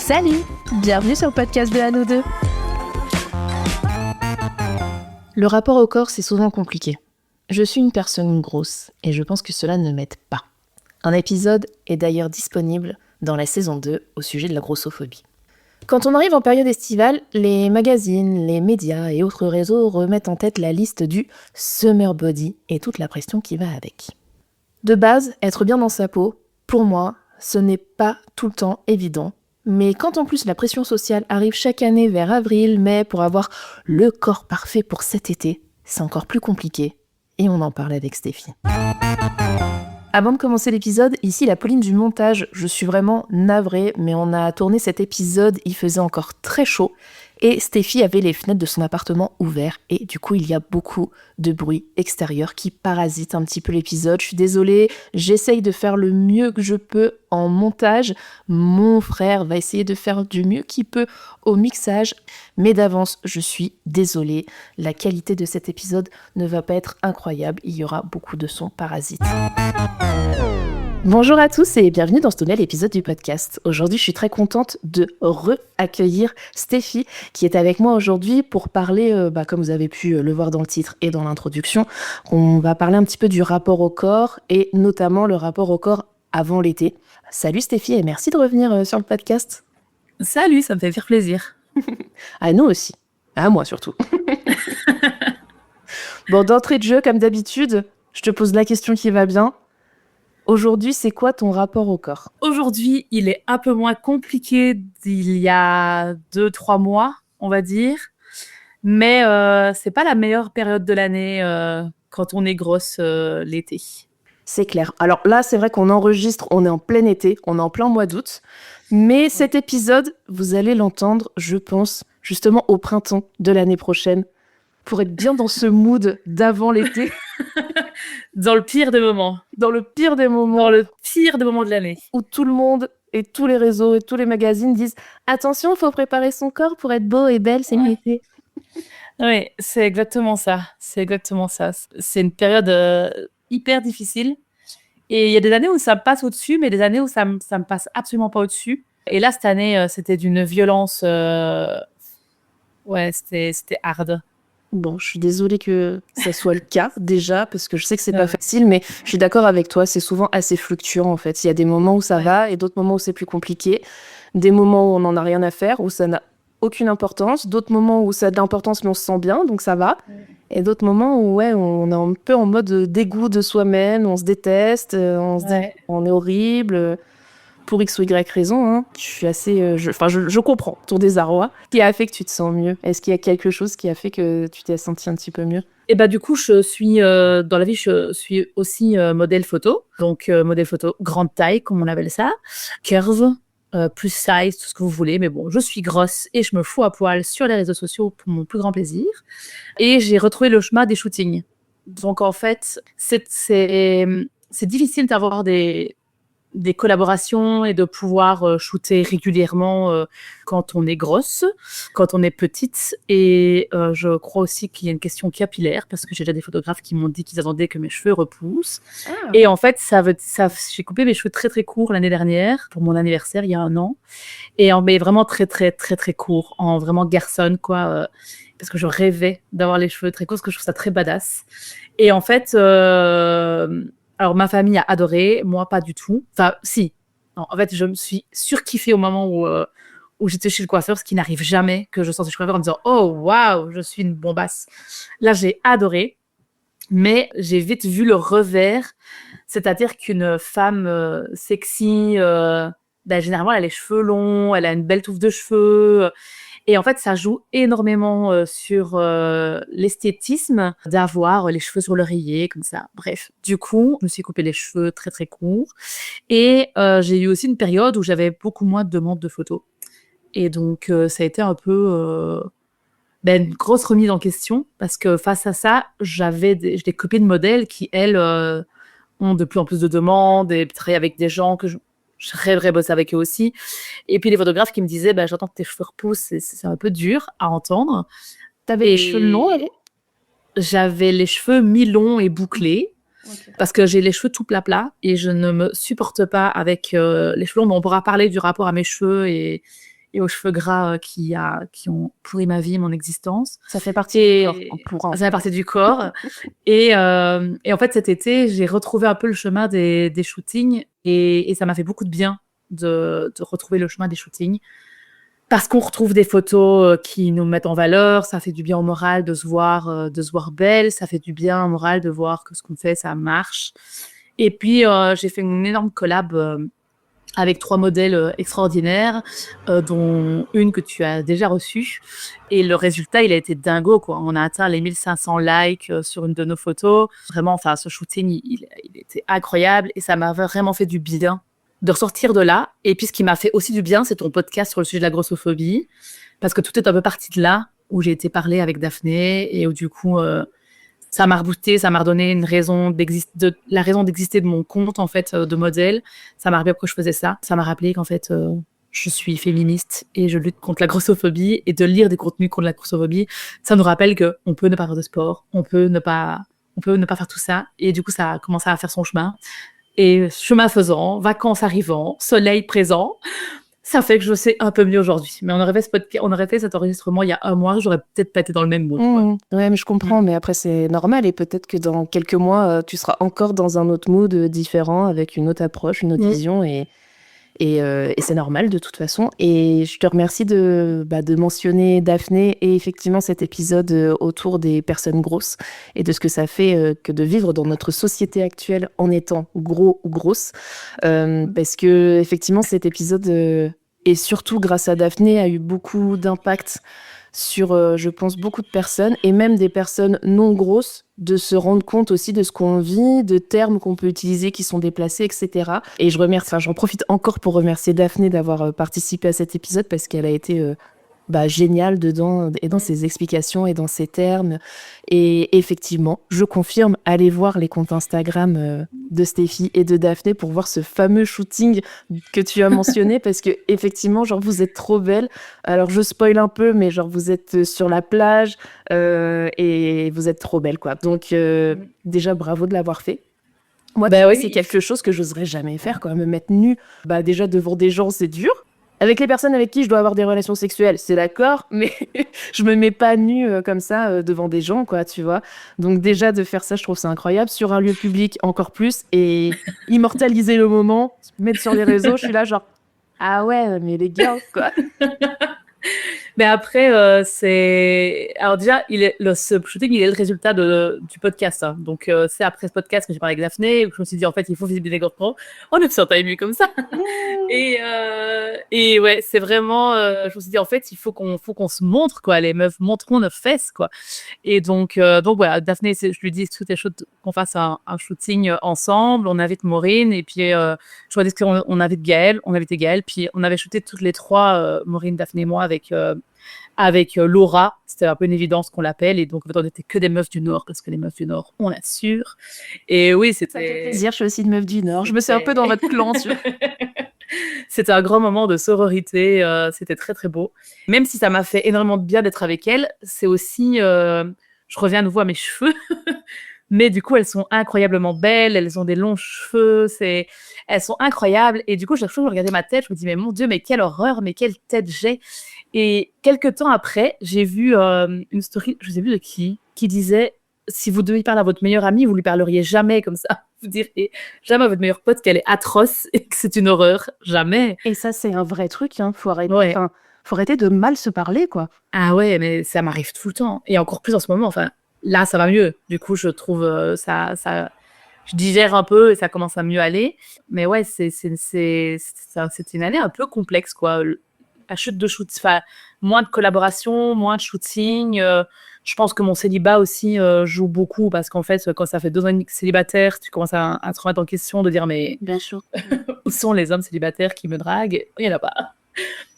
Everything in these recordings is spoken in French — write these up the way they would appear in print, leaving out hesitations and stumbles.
Salut, bienvenue sur le podcast de Anno 2. Le rapport au corps, c'est souvent compliqué. Je suis une personne grosse et je pense que cela ne m'aide pas. Un épisode est d'ailleurs disponible dans la saison 2 au sujet de la grossophobie. Quand on arrive en période estivale, les magazines, les médias et autres réseaux remettent en tête la liste du summer body et toute la pression qui va avec. De base, être bien dans sa peau, pour moi, ce n'est pas tout le temps évident. Mais quand en plus la pression sociale arrive chaque année vers avril, mai pour avoir le corps parfait pour cet été, c'est encore plus compliqué. Et on en parle avec Stéphie. Avant de commencer l'épisode, ici la Pauline du montage, je suis vraiment navrée, mais on a tourné cet épisode, il faisait encore très chaud, et Stéphie avait les fenêtres de son appartement ouvertes, et du coup il y a beaucoup de bruit extérieur qui parasite un petit peu l'épisode. Je suis désolée, j'essaye de faire le mieux que je peux en montage, mon frère va essayer de faire du mieux qu'il peut au mixage, mais d'avance je suis désolée, la qualité de cet épisode ne va pas être incroyable, il y aura beaucoup de sons parasites. Bonjour à tous et bienvenue dans ce nouvel épisode du podcast. Aujourd'hui, je suis très contente de re-accueillir Stéphie qui est avec moi aujourd'hui pour parler, comme vous avez pu le voir dans le titre et dans l'introduction, on va parler un petit peu du rapport au corps et notamment le rapport au corps avant l'été. Salut Stéphie et merci de revenir sur le podcast. Salut, ça me fait plaisir. À nous aussi, à moi surtout. Bon, d'entrée de jeu, comme d'habitude, je te pose la question qui va bien. Aujourd'hui, c'est quoi ton rapport au corps ? Aujourd'hui, il est un peu moins compliqué d'il y a 2-3 mois, on va dire. Mais c'est pas la meilleure période de l'année quand on est grosse l'été. C'est clair. Alors là, c'est vrai qu'on enregistre, on est en plein été, on est en plein mois d'août. Mais cet épisode, vous allez l'entendre, je pense, justement au printemps de l'année prochaine, pour être bien dans ce mood d'avant l'été. Dans le pire des moments. Dans le pire des moments. Dans le pire des moments de l'année. Où tout le monde et tous les réseaux et tous les magazines disent « Attention, il faut préparer son corps pour être beau et belle, c'est l'été. » Oui, c'est exactement ça. C'est exactement ça. C'est une période hyper difficile. Et il y a des années où ça me passe au-dessus, mais des années où ça me passe absolument pas au-dessus. Et là, cette année, c'était d'une violence... Ouais, c'était hard. Bon, je suis désolée que ça soit le cas déjà, parce que je sais que c'est pas facile, mais je suis d'accord avec toi, c'est souvent assez fluctuant en fait. Il y a des moments où ça va et d'autres moments où c'est plus compliqué. Des moments où on n'en a rien à faire, où ça n'a aucune importance. D'autres moments où ça a de l'importance mais on se sent bien, donc ça va. Et d'autres moments où on est un peu en mode dégoût de soi-même, on se déteste, on se dit on est horrible. Pour X ou Y raison, hein. Je suis assez... je comprends ton désarroi. Qu'est-ce qui a fait que tu te sens mieux ? Est-ce qu'il y a quelque chose qui a fait que tu t'es senti un petit peu mieux ? Et bah du coup, je suis dans la vie, je suis aussi modèle photo. Donc modèle photo grande taille, comme on appelle ça. Curve, plus size, tout ce que vous voulez. Mais bon, je suis grosse et je me fous à poil sur les réseaux sociaux pour mon plus grand plaisir. Et j'ai retrouvé le chemin des shootings. Donc en fait, c'est difficile d'avoir des collaborations et de pouvoir shooter régulièrement quand on est grosse, quand on est petite. Et je crois aussi qu'il y a une question capillaire, parce que j'ai déjà des photographes qui m'ont dit qu'ils attendaient que mes cheveux repoussent. Ah. Et en fait, j'ai coupé mes cheveux très très courts l'année dernière, pour mon anniversaire, il y a 1 an. Mais vraiment très très très très courts, en vraiment garçonne, quoi. Parce que je rêvais d'avoir les cheveux très courts, parce que je trouve ça très badass. Et en fait... Alors, ma famille a adoré, moi, pas du tout. Enfin, si. Non, en fait, je me suis surkiffée au moment où j'étais chez le coiffeur, ce qui n'arrive jamais, que je sortais chez le coiffeur en me disant « Oh, waouh, je suis une bombasse !» Là, j'ai adoré, mais j'ai vite vu le revers. C'est-à-dire qu'une femme sexy, généralement, elle a les cheveux longs, elle a une belle touffe de cheveux... Et en fait, ça joue énormément sur l'esthétisme d'avoir les cheveux sur l'oreiller, comme ça. Bref, du coup, je me suis coupé les cheveux très, très courts. Et j'ai eu aussi une période où j'avais beaucoup moins de demandes de photos. Et donc, ça a été un peu une grosse remise en question. Parce que face à ça, j'ai des copines modèles qui, elles, ont de plus en plus de demandes et travaillent avec des gens que je rêverais bosser avec eux aussi. Et puis les photographes qui me disaient j'entends que tes cheveux repoussent, c'est un peu dur à entendre. T'avais les cheveux longs alors ? J'avais les cheveux mi-longs et bouclés. Okay. Parce que j'ai les cheveux tout plat et je ne me supporte pas avec les cheveux longs. Mais on pourra parler du rapport à mes cheveux et et aux cheveux gras qui ont pourri ma vie, mon existence. Ça fait partie du corps, en pourrant. Ça fait partie du corps. Et en fait, cet été, j'ai retrouvé un peu le chemin des shootings et ça m'a fait beaucoup de bien de retrouver le chemin des shootings. Parce qu'on retrouve des photos qui nous mettent en valeur, ça fait du bien au moral de se voir belle, ça fait du bien au moral de voir que ce qu'on fait, ça marche. Et puis, j'ai fait une énorme collab avec 3 modèles extraordinaires, dont une que tu as déjà reçue. Et le résultat, il a été dingo, quoi. On a atteint les 1500 likes sur une de nos photos. Vraiment, enfin, ce shooting, il était incroyable et ça m'a vraiment fait du bien de ressortir de là. Et puis, ce qui m'a fait aussi du bien, c'est ton podcast sur le sujet de la grossophobie, parce que tout est un peu parti de là, où j'ai été parler avec Daphné et où, du coup, ça m'a rebooté, ça m'a redonné la raison d'exister de mon compte, en fait, de modèle. Ça m'a rappelé pourquoi je faisais ça. Ça m'a rappelé qu'en fait, je suis féministe et je lutte contre la grossophobie, et de lire des contenus contre la grossophobie, ça nous rappelle qu'on peut ne pas faire de sport, on peut ne pas faire tout ça. Et du coup, ça a commencé à faire son chemin. Et chemin faisant, vacances arrivant, soleil présent, ça fait que je sais un peu mieux aujourd'hui. Mais on aurait fait cet enregistrement il y a 1 mois, j'aurais peut-être pas été dans le même mood. Ouais, mais je comprends, mais après c'est normal et peut-être que dans quelques mois, tu seras encore dans un autre mood différent, avec une autre approche, une autre vision et c'est normal de toute façon. Et je te remercie de mentionner Daphné et effectivement cet épisode autour des personnes grosses et de ce que ça fait que de vivre dans notre société actuelle en étant gros ou grosse. Parce que effectivement cet épisode, et surtout grâce à Daphné, a eu beaucoup d'impact sur, je pense, beaucoup de personnes, et même des personnes non grosses, de se rendre compte aussi de ce qu'on vit, de termes qu'on peut utiliser qui sont déplacés, etc. Et j'en profite encore pour remercier Daphné d'avoir participé à cet épisode, parce qu'elle a été géniale dedans, et dans ses explications et dans ses termes. Et effectivement, je confirme, allez voir les comptes Instagram de Stéphie et de Daphné pour voir ce fameux shooting que tu as mentionné, parce que effectivement, genre, vous êtes trop belles. Alors je spoil un peu, mais genre, vous êtes sur la plage et vous êtes trop belles, quoi. Donc déjà, bravo de l'avoir fait. Moi, oui. C'est quelque chose que j'oserais jamais faire, quoi. Me mettre nue, déjà devant des gens, c'est dur. Avec les personnes avec qui je dois avoir des relations sexuelles, c'est d'accord, mais je me mets pas nue comme ça devant des gens, quoi, tu vois. Donc déjà, de faire ça, je trouve ça incroyable. Sur un lieu public, encore plus. Et immortaliser le moment, mettre sur les réseaux, je suis là genre, ah ouais, mais les gars, quoi. Mais après, alors déjà, ce shooting, il est le résultat du podcast. Hein. Donc, c'est après ce podcast que j'ai parlé avec Daphné, où je me suis dit, en fait, il faut visibiliser les GoPro. On est sur mieux comme ça. Et ouais, c'est vraiment, je me suis dit, en fait, il faut qu'on se montre, quoi. Les meufs, montrons nos fesses, quoi. Et donc voilà, Daphné, je lui dis, tout est chaud qu'on fasse un shooting ensemble. On invite Maureen, et puis, je crois qu'on invite Gaëlle, puis on avait shooté toutes les 3, Maureen, Daphné et moi, avec Laura. C'était un peu une évidence qu'on l'appelle, et donc on n'était que des meufs du Nord, parce que les meufs du Nord, on l'assure. Et oui, c'était... Ça fait plaisir, je suis aussi une meuf du Nord. Je me suis un peu dans votre clan, tu vois. C'était un grand moment de sororité, c'était très très beau. Même si ça m'a fait énormément de bien d'être avec elle, c'est aussi... je reviens à nouveau à mes cheveux, mais du coup, elles sont incroyablement belles, elles ont des longs cheveux, elles sont incroyables. Et du coup, chaque fois que je regardais ma tête, je me dis, mais mon Dieu, mais quelle horreur, mais quelle tête j'ai. Et quelques temps après, j'ai vu une story, je sais plus de qui disait, si vous deviez parler à votre meilleure amie, vous lui parleriez jamais comme ça. Vous diriez jamais à votre meilleure pote qu'elle est atroce et que c'est une horreur. Jamais. Et ça, c'est un vrai truc, hein. Faut arrêter, Ouais. faut arrêter de mal se parler, quoi. Ah ouais, mais ça m'arrive tout le temps. Et encore plus en ce moment. Enfin, là, ça va mieux. Du coup, je trouve je digère un peu et ça commence à mieux aller. Mais ouais, c'est une année un peu complexe, quoi. La chute de shoot, enfin, moins de collaboration, moins de shooting. Je pense que mon célibat aussi joue beaucoup, parce qu'en fait, quand ça fait 2 ans et demi que célibataire, tu commences à te remettre en question, de dire, mais Bien sûr. où sont les hommes célibataires qui me draguent? Il n'y en a pas.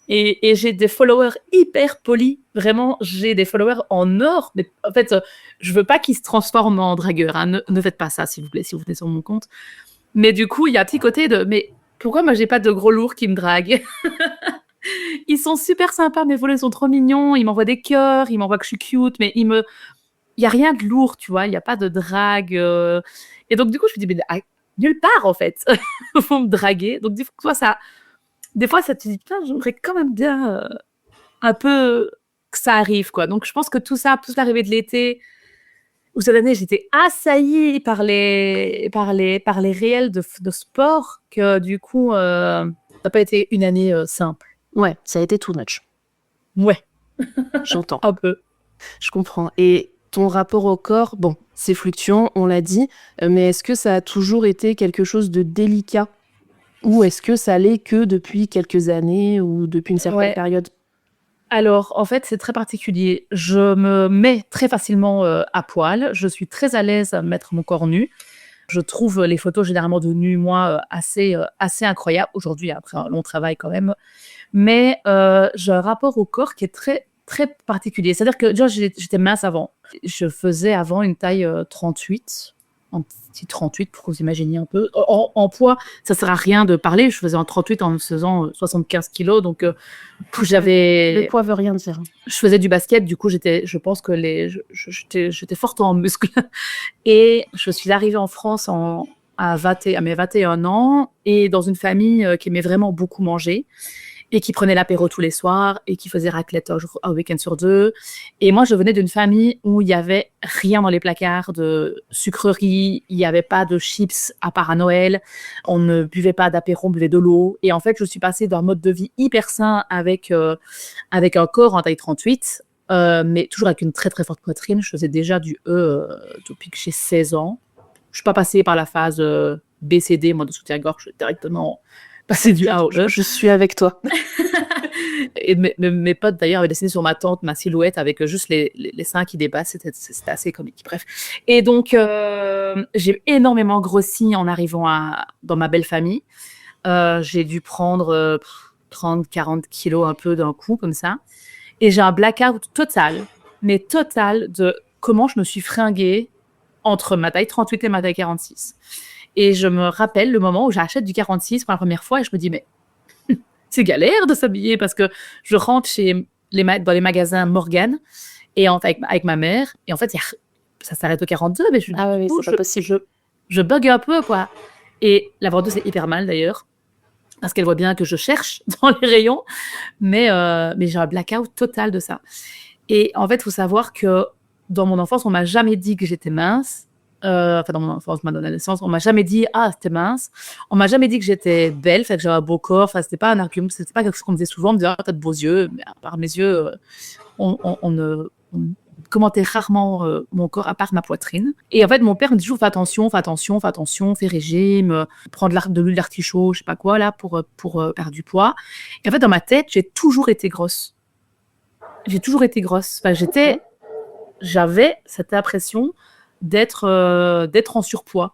Et j'ai des followers hyper polis. Vraiment, j'ai des followers en or. Mais en fait, je veux pas qu'ils se transforment en dragueurs. Hein. Ne faites pas ça, s'il vous plaît, si vous venez sur mon compte. Mais du coup, il y a un petit côté de, mais pourquoi moi j'ai pas de gros lourds qui me draguent? Ils sont super sympas, mes followers sont trop mignons. Ils m'envoient des cœurs, ils m'envoient que je suis cute, mais il y a rien de lourd, tu vois. Il y a pas de drague. Et donc, du coup, je me dis, mais nulle part, en fait. Faut me draguer. Donc, du coup, ça des fois, ça te dit, putain, j'aimerais quand même bien un peu que ça arrive, quoi. Donc, je pense que tout ça, plus l'arrivée de l'été, où cette année, j'étais assaillie par les réels de sport, que du coup, ça n'a pas été une année simple. Ouais, ça a été too much. Ouais, J'entends. un peu. Je comprends. Et ton rapport au corps, bon, c'est fluctuant, on l'a dit, mais est-ce que ça a toujours été quelque chose de délicat? Ou est-ce que ça l'est que depuis quelques années ou depuis une certaine période? Alors, en fait, c'est très particulier. Je me mets très facilement à poil. Je suis très à l'aise à mettre mon corps nu. Je trouve les photos généralement de nu, moi, assez incroyables. Aujourd'hui, après un long travail quand même. Mais j'ai un rapport au corps qui est très, très particulier. C'est-à-dire que déjà, j'étais mince avant. Je faisais avant une taille 38, un petit 38 pour vous imaginer un peu. En poids, ça ne sert à rien de parler. Je faisais un 38 en faisant 75 kilos. Donc, Le j'avais... poids veut rien dire. Je faisais du basket, du coup, je pense que j'étais forte en muscles. Et je suis arrivée en France à mes 21 ans et dans une famille qui aimait vraiment beaucoup manger et qui prenait l'apéro tous les soirs et qui faisait raclette un week-end sur 2. Et moi, je venais d'une famille où il n'y avait rien dans les placards de sucreries, il n'y avait pas de chips à part à Noël, on ne buvait pas d'apéro, on buvait de l'eau. Et en fait, je suis passée d'un mode de vie hyper sain avec un corps en taille 38, mais toujours avec une très très forte poitrine. Je faisais déjà du depuis que j'ai 16 ans. Je ne suis pas passée par la phase BCD, moi de soutien-gorge, directement passée du A au E. Je suis avec toi. Et mes potes d'ailleurs avaient dessiné sur ma tente ma silhouette avec juste les seins qui dépassent. C'était assez comique. Bref. Et donc, j'ai énormément grossi en arrivant dans ma belle famille. J'ai dû prendre 30, 40 kilos un peu d'un coup, comme ça. Et j'ai un blackout total, mais total, de comment je me suis fringuée entre ma taille 38 et ma taille 46. Et je me rappelle le moment où j'achète du 46 pour la première fois et je me dis, mais c'est galère de s'habiller parce que je rentre dans les magasins Morgan et avec ma mère et en fait, ça s'arrête au 42, mais c'est pas possible. Je bug un peu, quoi. Et la vendeuse c'est hyper mal d'ailleurs parce qu'elle voit bien que je cherche dans les rayons, mais j'ai un blackout total de ça. Et en fait, il faut savoir que dans mon enfance, on m'a jamais dit que j'étais mince. Dans mon enfance, dans l'adolescence, on m'a jamais dit c'était mince. On m'a jamais dit que j'étais belle, que j'avais un beau corps. Enfin, c'était pas un argument, c'était pas quelque chose qu'on me disait souvent. On me disait t'as de beaux yeux, mais à part mes yeux, on commentait rarement mon corps à part ma poitrine. Et en fait, mon père me dit toujours fais attention, fais régime, prends de l'huile d'artichaut, je sais pas quoi là pour perdre du poids. Et en fait, dans ma tête, j'ai toujours été grosse. Enfin, j'avais cette impression d'être en surpoids.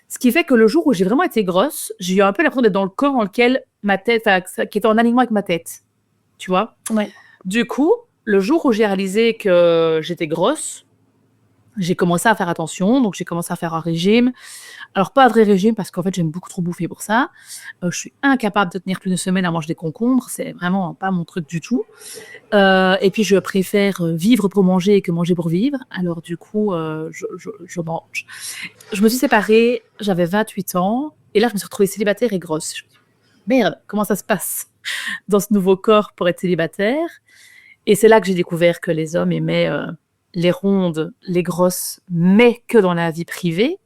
Ce qui fait que le jour où j'ai vraiment été grosse, j'ai eu un peu l'impression d'être dans le corps dans lequel ma tête, qui était en alignement avec ma tête. Tu vois ? Ouais. Du coup, le jour où j'ai réalisé que j'étais grosse, j'ai commencé à faire attention. Donc, j'ai commencé à faire un régime. Alors, pas un vrai régime parce qu'en fait, j'aime beaucoup trop bouffer pour ça. Je suis incapable de tenir plus d'une semaine à manger des concombres. C'est vraiment pas mon truc du tout. Et puis, je préfère vivre pour manger que manger pour vivre. Alors, du coup, je mange. Je me suis séparée, j'avais 28 ans. Et là, je me suis retrouvée célibataire et grosse. Je me suis dit, merde, comment ça se passe dans ce nouveau corps pour être célibataire ? Et c'est là que j'ai découvert que les hommes aimaient les rondes, les grosses, mais que dans la vie privée.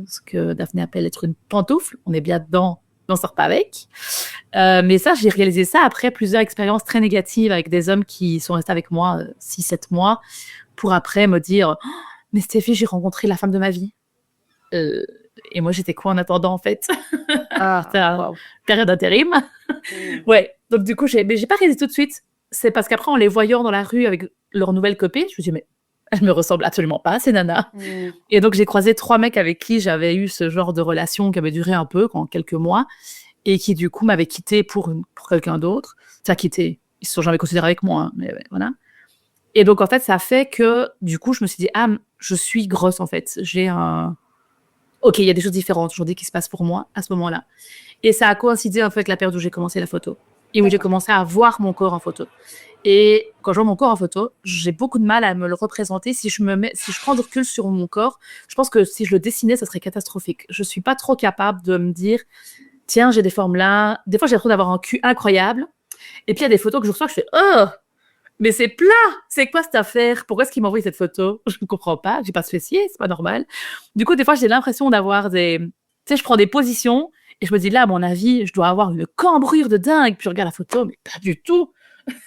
Ce que Daphné appelle être une pantoufle. On est bien dedans, on sort pas avec. Mais ça, j'ai réalisé ça après plusieurs expériences très négatives avec des hommes qui sont restés avec moi 6-7 mois pour après me dire oh, mais Stéphie, j'ai rencontré la femme de ma vie. Et moi, j'étais quoi en attendant, en fait? C'était une période d'intérim. Ouais, donc du coup, mais j'ai pas réalisé tout de suite. C'est parce qu'après, en les voyant dans la rue avec leur nouvelle copine, je me dis mais elle me ressemble absolument pas, ces nanas. Et donc, j'ai croisé 3 mecs avec qui j'avais eu ce genre de relation qui avait duré un peu, quelques mois, et qui, du coup, m'avaient quitté pour quelqu'un d'autre. Ça, quitté. Ils se sont jamais considérés avec moi, hein, mais ouais, voilà. Et donc, en fait, ça fait que, du coup, je me suis dit, je suis grosse, en fait. Ok, il y a des choses différentes aujourd'hui qui se passent pour moi à ce moment-là. Et ça a coïncidé, en fait, avec la période où j'ai commencé la photo. Et où j'ai commencé à voir mon corps en photo. Et quand je vois mon corps en photo, j'ai beaucoup de mal à me le représenter. Si je prends du recul sur mon corps, je pense que si je le dessinais, ça serait catastrophique. Je suis pas trop capable de me dire tiens, j'ai des formes là. Des fois, j'ai l'impression d'avoir un cul incroyable. Et puis, il y a des photos que je reçois, je fais, oh, mais c'est plat! C'est quoi cette affaire? Pourquoi est-ce qu'il m'envoie cette photo? Je ne comprends pas. J'ai pas de fessiers, c'est pas normal. Du coup, des fois, j'ai l'impression d'avoir des. Tu sais, je prends des positions et je me dis, là, à mon avis, je dois avoir une cambrure de dingue. Puis je regarde la photo, mais pas du tout.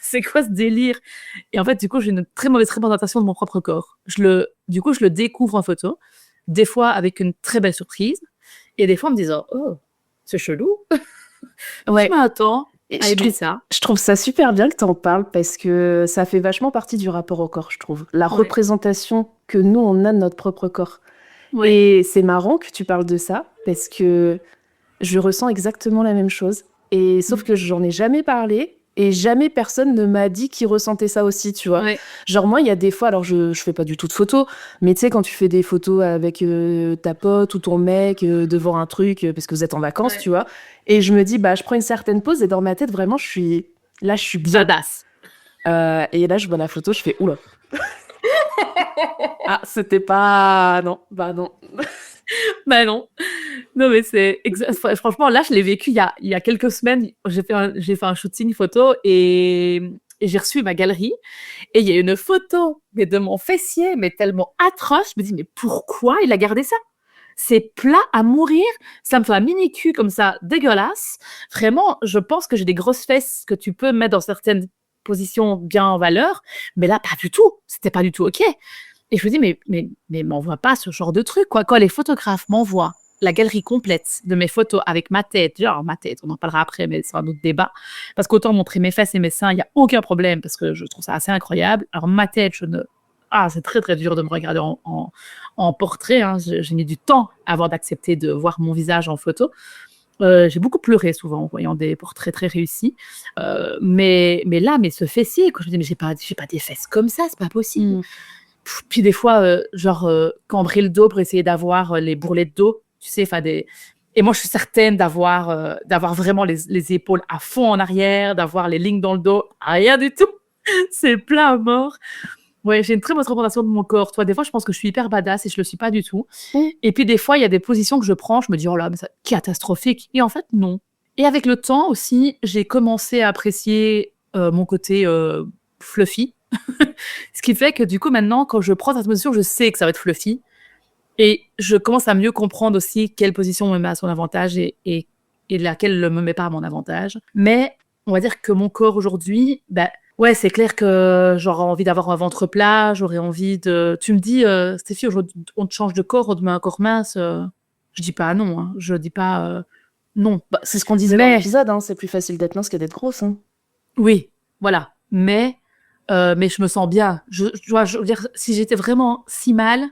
C'est quoi ce délire? Et en fait, du coup, j'ai une très mauvaise représentation de mon propre corps. Du coup, je le découvre en photo, des fois avec une très belle surprise, et des fois en me disant, oh, c'est chelou. Ouais. Je m'attends Et à aimer ça. je trouve ça super bien que tu en parles parce que ça fait vachement partie du rapport au corps, je trouve. La Ouais. représentation que nous, on a de notre propre corps. Ouais. Et c'est marrant que tu parles de ça parce que je ressens exactement la même chose. Et sauf que j'en ai jamais parlé et jamais personne ne m'a dit qu'il ressentait ça aussi, tu vois. Ouais. Genre moi, il y a des fois, alors je fais pas du tout de photos, mais tu sais, quand tu fais des photos avec ta pote ou ton mec devant un truc, parce que vous êtes en vacances, Ouais. tu vois, et je me dis, bah, je prends une certaine pause et dans ma tête, vraiment, je suis bien. Badass. Et là, je vois la photo, je fais, oula. Ah, c'était pas... Non, bah non. Bah non. Non, mais franchement, là, je l'ai vécu il y a quelques semaines. J'ai fait un shooting photo et j'ai reçu ma galerie. Et il y a une photo mais de mon fessier, mais tellement atroce. Je me dis, mais pourquoi il a gardé ça? C'est plat à mourir. Ça me fait un mini cul comme ça, dégueulasse. Vraiment, je pense que j'ai des grosses fesses que tu peux mettre dans certaines positions bien en valeur. Mais là, pas du tout. C'était pas du tout OK. Et je me dis, mais m'envoie pas ce genre de truc, quoi. Quand les photographes m'envoient la galerie complète de mes photos avec ma tête, genre ma tête, on en parlera après, mais c'est un autre débat. Parce qu'autant montrer mes fesses et mes seins, il n'y a aucun problème, parce que je trouve ça assez incroyable. Alors ma tête, c'est très très dur de me regarder en portrait. Hein. J'ai mis du temps avant d'accepter de voir mon visage en photo. J'ai beaucoup pleuré souvent en voyant des portraits très réussis. Mais là, ce fessier, quand je me dis, mais j'ai pas des fesses comme ça, c'est pas possible. Puis des fois, cambrer le dos pour essayer d'avoir les bourrelets de dos, tu sais, et moi, je suis certaine d'avoir vraiment les épaules à fond en arrière, d'avoir les lignes dans le dos, rien du tout. C'est plat à mort. Ouais, j'ai une très mauvaise représentation de mon corps. Toi, des fois, je pense que je suis hyper badass et je le suis pas du tout. Et puis des fois, il y a des positions que je prends, je me dis, oh là, mais c'est catastrophique. Et en fait, non. Et avec le temps aussi, j'ai commencé à apprécier mon côté fluffy. Ce qui fait que du coup, maintenant, quand je prends cette position, je sais que ça va être fluffy. Et je commence à mieux comprendre aussi quelle position me met à son avantage et laquelle ne me met pas à mon avantage. Mais on va dire que mon corps aujourd'hui, ouais, c'est clair que j'aurais envie d'avoir un ventre plat, j'aurais envie de... Tu me dis, Stéphie, aujourd'hui, on te change de corps, on te met un corps mince. Je dis pas non, hein. Je dis pas non. Bah, c'est ce qu'on disait dans l'épisode, hein. C'est plus facile d'être mince que d'être grosse. Hein. Oui, voilà. Mais je me sens bien. Je veux dire, si j'étais vraiment si mal,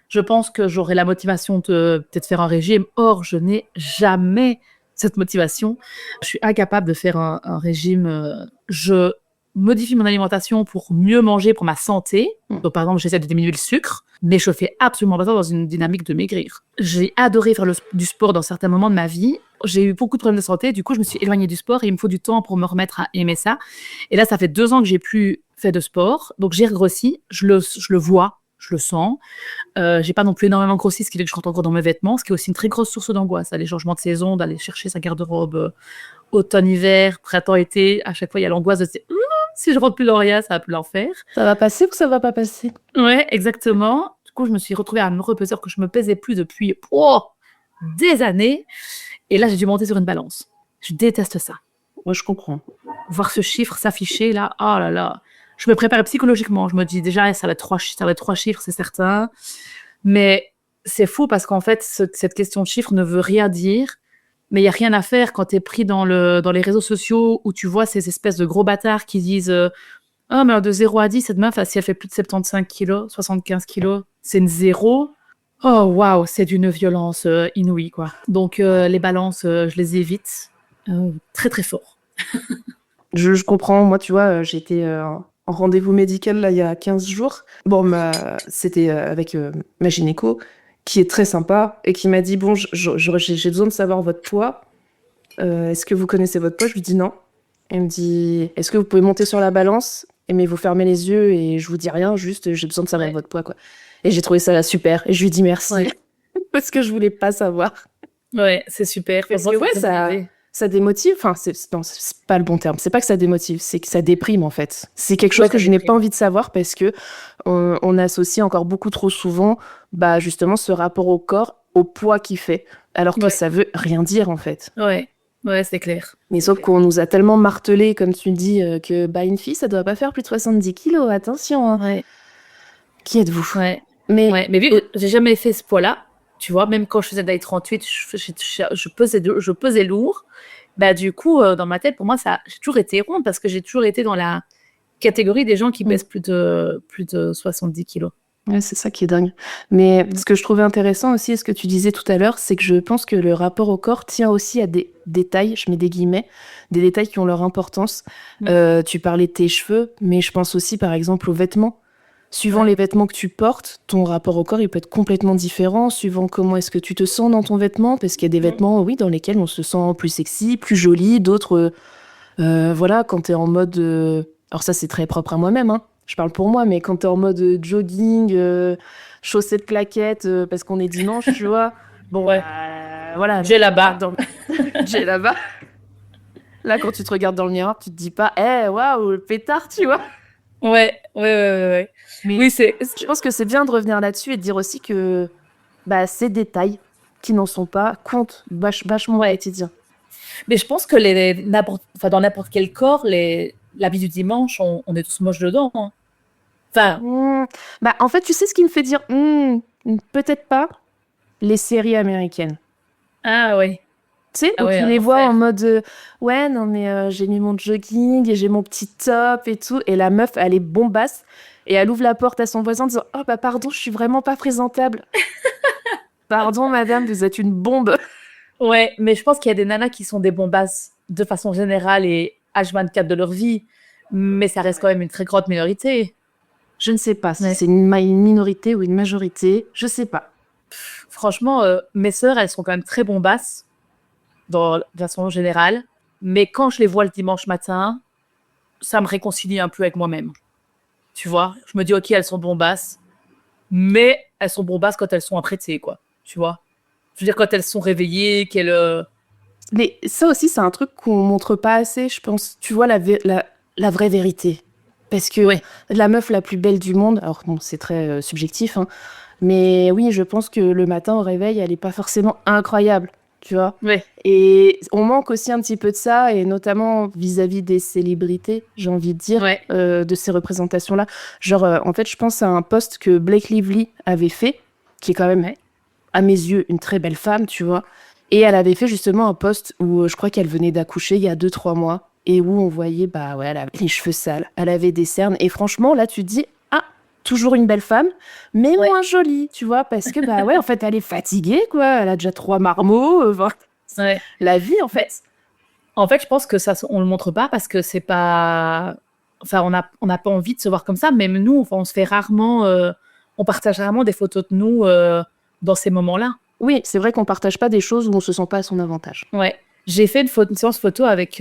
je pense que j'aurais la motivation de peut-être faire un régime. Or, je n'ai jamais cette motivation. Je suis incapable de faire un régime. Je modifie mon alimentation pour mieux manger pour ma santé. Donc, par exemple, j'essaie de diminuer le sucre, mais je fais absolument pas ça dans une dynamique de maigrir. J'ai adoré faire du sport dans certains moments de ma vie. J'ai eu beaucoup de problèmes de santé. Du coup, je me suis éloignée du sport et il me faut du temps pour me remettre à aimer ça. Et là, ça fait 2 ans que j'ai plus fait de sport. Donc, j'ai regrossi. Je le vois. Je le sens. J'ai pas non plus énormément grossi, ce qui fait que je rentre encore dans mes vêtements, ce qui est aussi une très grosse source d'angoisse. Les changements de saison, d'aller chercher sa garde-robe automne-hiver, printemps-été. À chaque fois, il y a l'angoisse de se dire si je rentre plus dans rien, ça va plus l'enfer. Ça va passer ou ça va pas passer? Ouais, exactement. Du coup, je me suis retrouvée à me repeser, que je me pesais plus depuis des années. Et là, j'ai dû monter sur une balance. Je déteste ça. Ouais, je comprends. Voir ce chiffre s'afficher, là, oh là là. Je me prépare psychologiquement. Je me dis déjà, ça va être 3 chiffres, c'est certain. Mais c'est fou parce qu'en fait, cette question de chiffre ne veut rien dire. Mais il n'y a rien à faire quand tu es pris dans les réseaux sociaux où tu vois ces espèces de gros bâtards qui disent ah, mais de 0 à 10, cette meuf, si elle fait plus de 75 kilos, 75 kilos, c'est une 0. Oh, waouh, c'est d'une violence inouïe, quoi. Donc, les balances, je les évite très, très fort. Je comprends. Moi, tu vois, j'étais en rendez-vous médical là, il y a 15 jours. Bon, c'était avec ma gynéco, qui est très sympa et qui m'a dit bon, j'ai besoin de savoir votre poids. Est-ce que vous connaissez votre poids? Je lui dis non. Elle me dit est-ce que vous pouvez monter sur la balance, mais vous fermez les yeux et je vous dis rien, juste j'ai besoin de savoir votre poids, quoi. Et j'ai trouvé ça là super et je lui dis merci parce que je voulais pas savoir. Ouais, c'est super. Parce Franchement, que c'est ouais, très bonne idée. ça démotive. Enfin, non, c'est pas le bon terme. C'est pas que ça démotive, c'est que ça déprime en fait. C'est quelque chose Ouais, que ça je n'ai pas déprime. envie de savoir parce que on associe encore beaucoup trop souvent, bah justement, ce rapport au corps, au poids qu'il fait, alors que Ouais, ça veut rien dire en fait. ouais, ouais, c'est clair. Mais C'est sauf clair. qu'on nous a tellement martelé, comme tu dis, que bah une fille, ça doit pas faire plus de 70 kilos. Attention, hein. Ouais, Qui êtes-vous? ouais, Mais ouais. Mais vu que j'ai jamais fait ce poids-là, tu vois, même quand je faisais de 38, je pesais lourd. Bah, du coup, dans ma tête, pour moi, j'ai toujours été ronde parce que j'ai toujours été dans la catégorie des gens qui mm. pèsent plus de 70 kilos. Ouais, c'est ça qui est dingue. Mais Mm. ce que je trouvais intéressant aussi, ce que tu disais tout à l'heure, c'est que je pense que le rapport au corps tient aussi à des détails, je mets des guillemets, des détails qui ont leur importance. Mm. Tu parlais de tes cheveux, mais je pense aussi par exemple aux vêtements. Suivant Ouais. les vêtements que tu portes, ton rapport au corps, il peut être complètement différent, suivant comment est-ce que tu te sens dans ton vêtement, parce qu'il y a des Mm. vêtements, oui, dans lesquels on se sent plus sexy, plus joli, d'autres, voilà, quand t'es en mode... Alors ça, c'est très propre à moi-même, hein. Je parle pour moi, mais quand t'es en mode jogging, chaussettes, claquettes, parce qu'on est dimanche, tu vois, bon, Ouais. voilà, J'ai tu te là-bas. regardes dans j'ai là-bas. Là, quand tu te regardes dans le miroir, tu te dis pas, waouh, le pétard, tu vois. Ouais, ouais, ouais, ouais, ouais. Mais Oui, je pense que c'est bien de revenir là-dessus et de dire aussi que bah, ces détails qui n'en sont pas comptent vachement au ouais. quotidien. Mais je pense que dans n'importe quel corps, la vie du dimanche, on est tous moches dedans, hein. Enfin, Bah, en fait, tu sais ce qui me fait dire peut-être pas les séries américaines. ah ouais, Tu sais, ah où ouais, tu un les vois en enfer. mode ouais, non, mais j'ai mis mon jogging et j'ai mon petit top et tout. Et la meuf, elle est bombasse. Et elle ouvre la porte à son voisin en disant oh, bah, pardon, je suis vraiment pas présentable. Pardon, madame, vous êtes une bombe. Ouais, mais je pense qu'il y a des nanas qui sont des bombasses de façon générale et H24 de leur vie, mais ça reste quand même une très grande minorité. Je ne sais pas si Ouais. c'est une minorité ou une majorité. Je sais pas. Franchement, mes sœurs, elles sont quand même très bombasses de façon générale, mais quand je les vois le dimanche matin, ça me réconcilie un peu avec moi-même. Tu vois, je me dis ok, elles sont bombasses, mais elles sont bombasses quand elles sont apprêtées, quoi. Tu vois, je veux dire quand elles sont réveillées, qu'elles Mais ça aussi, c'est un truc qu'on montre pas assez, je pense. Tu vois la vraie vérité. Parce que ouais, la meuf la plus belle du monde, alors bon, c'est très subjectif, hein, mais oui, je pense que le matin au réveil, elle est pas forcément incroyable, tu vois. ouais, Et on manque aussi un petit peu de ça, et notamment vis-à-vis des célébrités, j'ai envie de dire, ouais, de ces représentations-là. Genre, en fait, je pense à un post que Blake Lively avait fait, qui est quand même ouais. à mes yeux, une très belle femme, tu vois. Et elle avait fait justement un post où je crois qu'elle venait d'accoucher il y a 2-3 mois et où on voyait, bah ouais, elle avait les cheveux sales, elle avait des cernes. Et franchement, là, tu te dis, ah, toujours une belle femme, mais Ouais. moins jolie, tu vois, parce que, bah ouais, en fait, elle est fatiguée, quoi. Elle a déjà 3 marmots, voilà. Ouais. La vie, en Mais fait. en fait, je pense que ça, on le montre pas parce que c'est pas. Enfin, on n'a pas envie de se voir comme ça. Même nous, enfin, on se fait rarement. On partage rarement des photos de nous dans ces moments-là. Oui, c'est vrai qu'on partage pas des choses où on se sent pas à son avantage. Ouais. J'ai fait une séance photo avec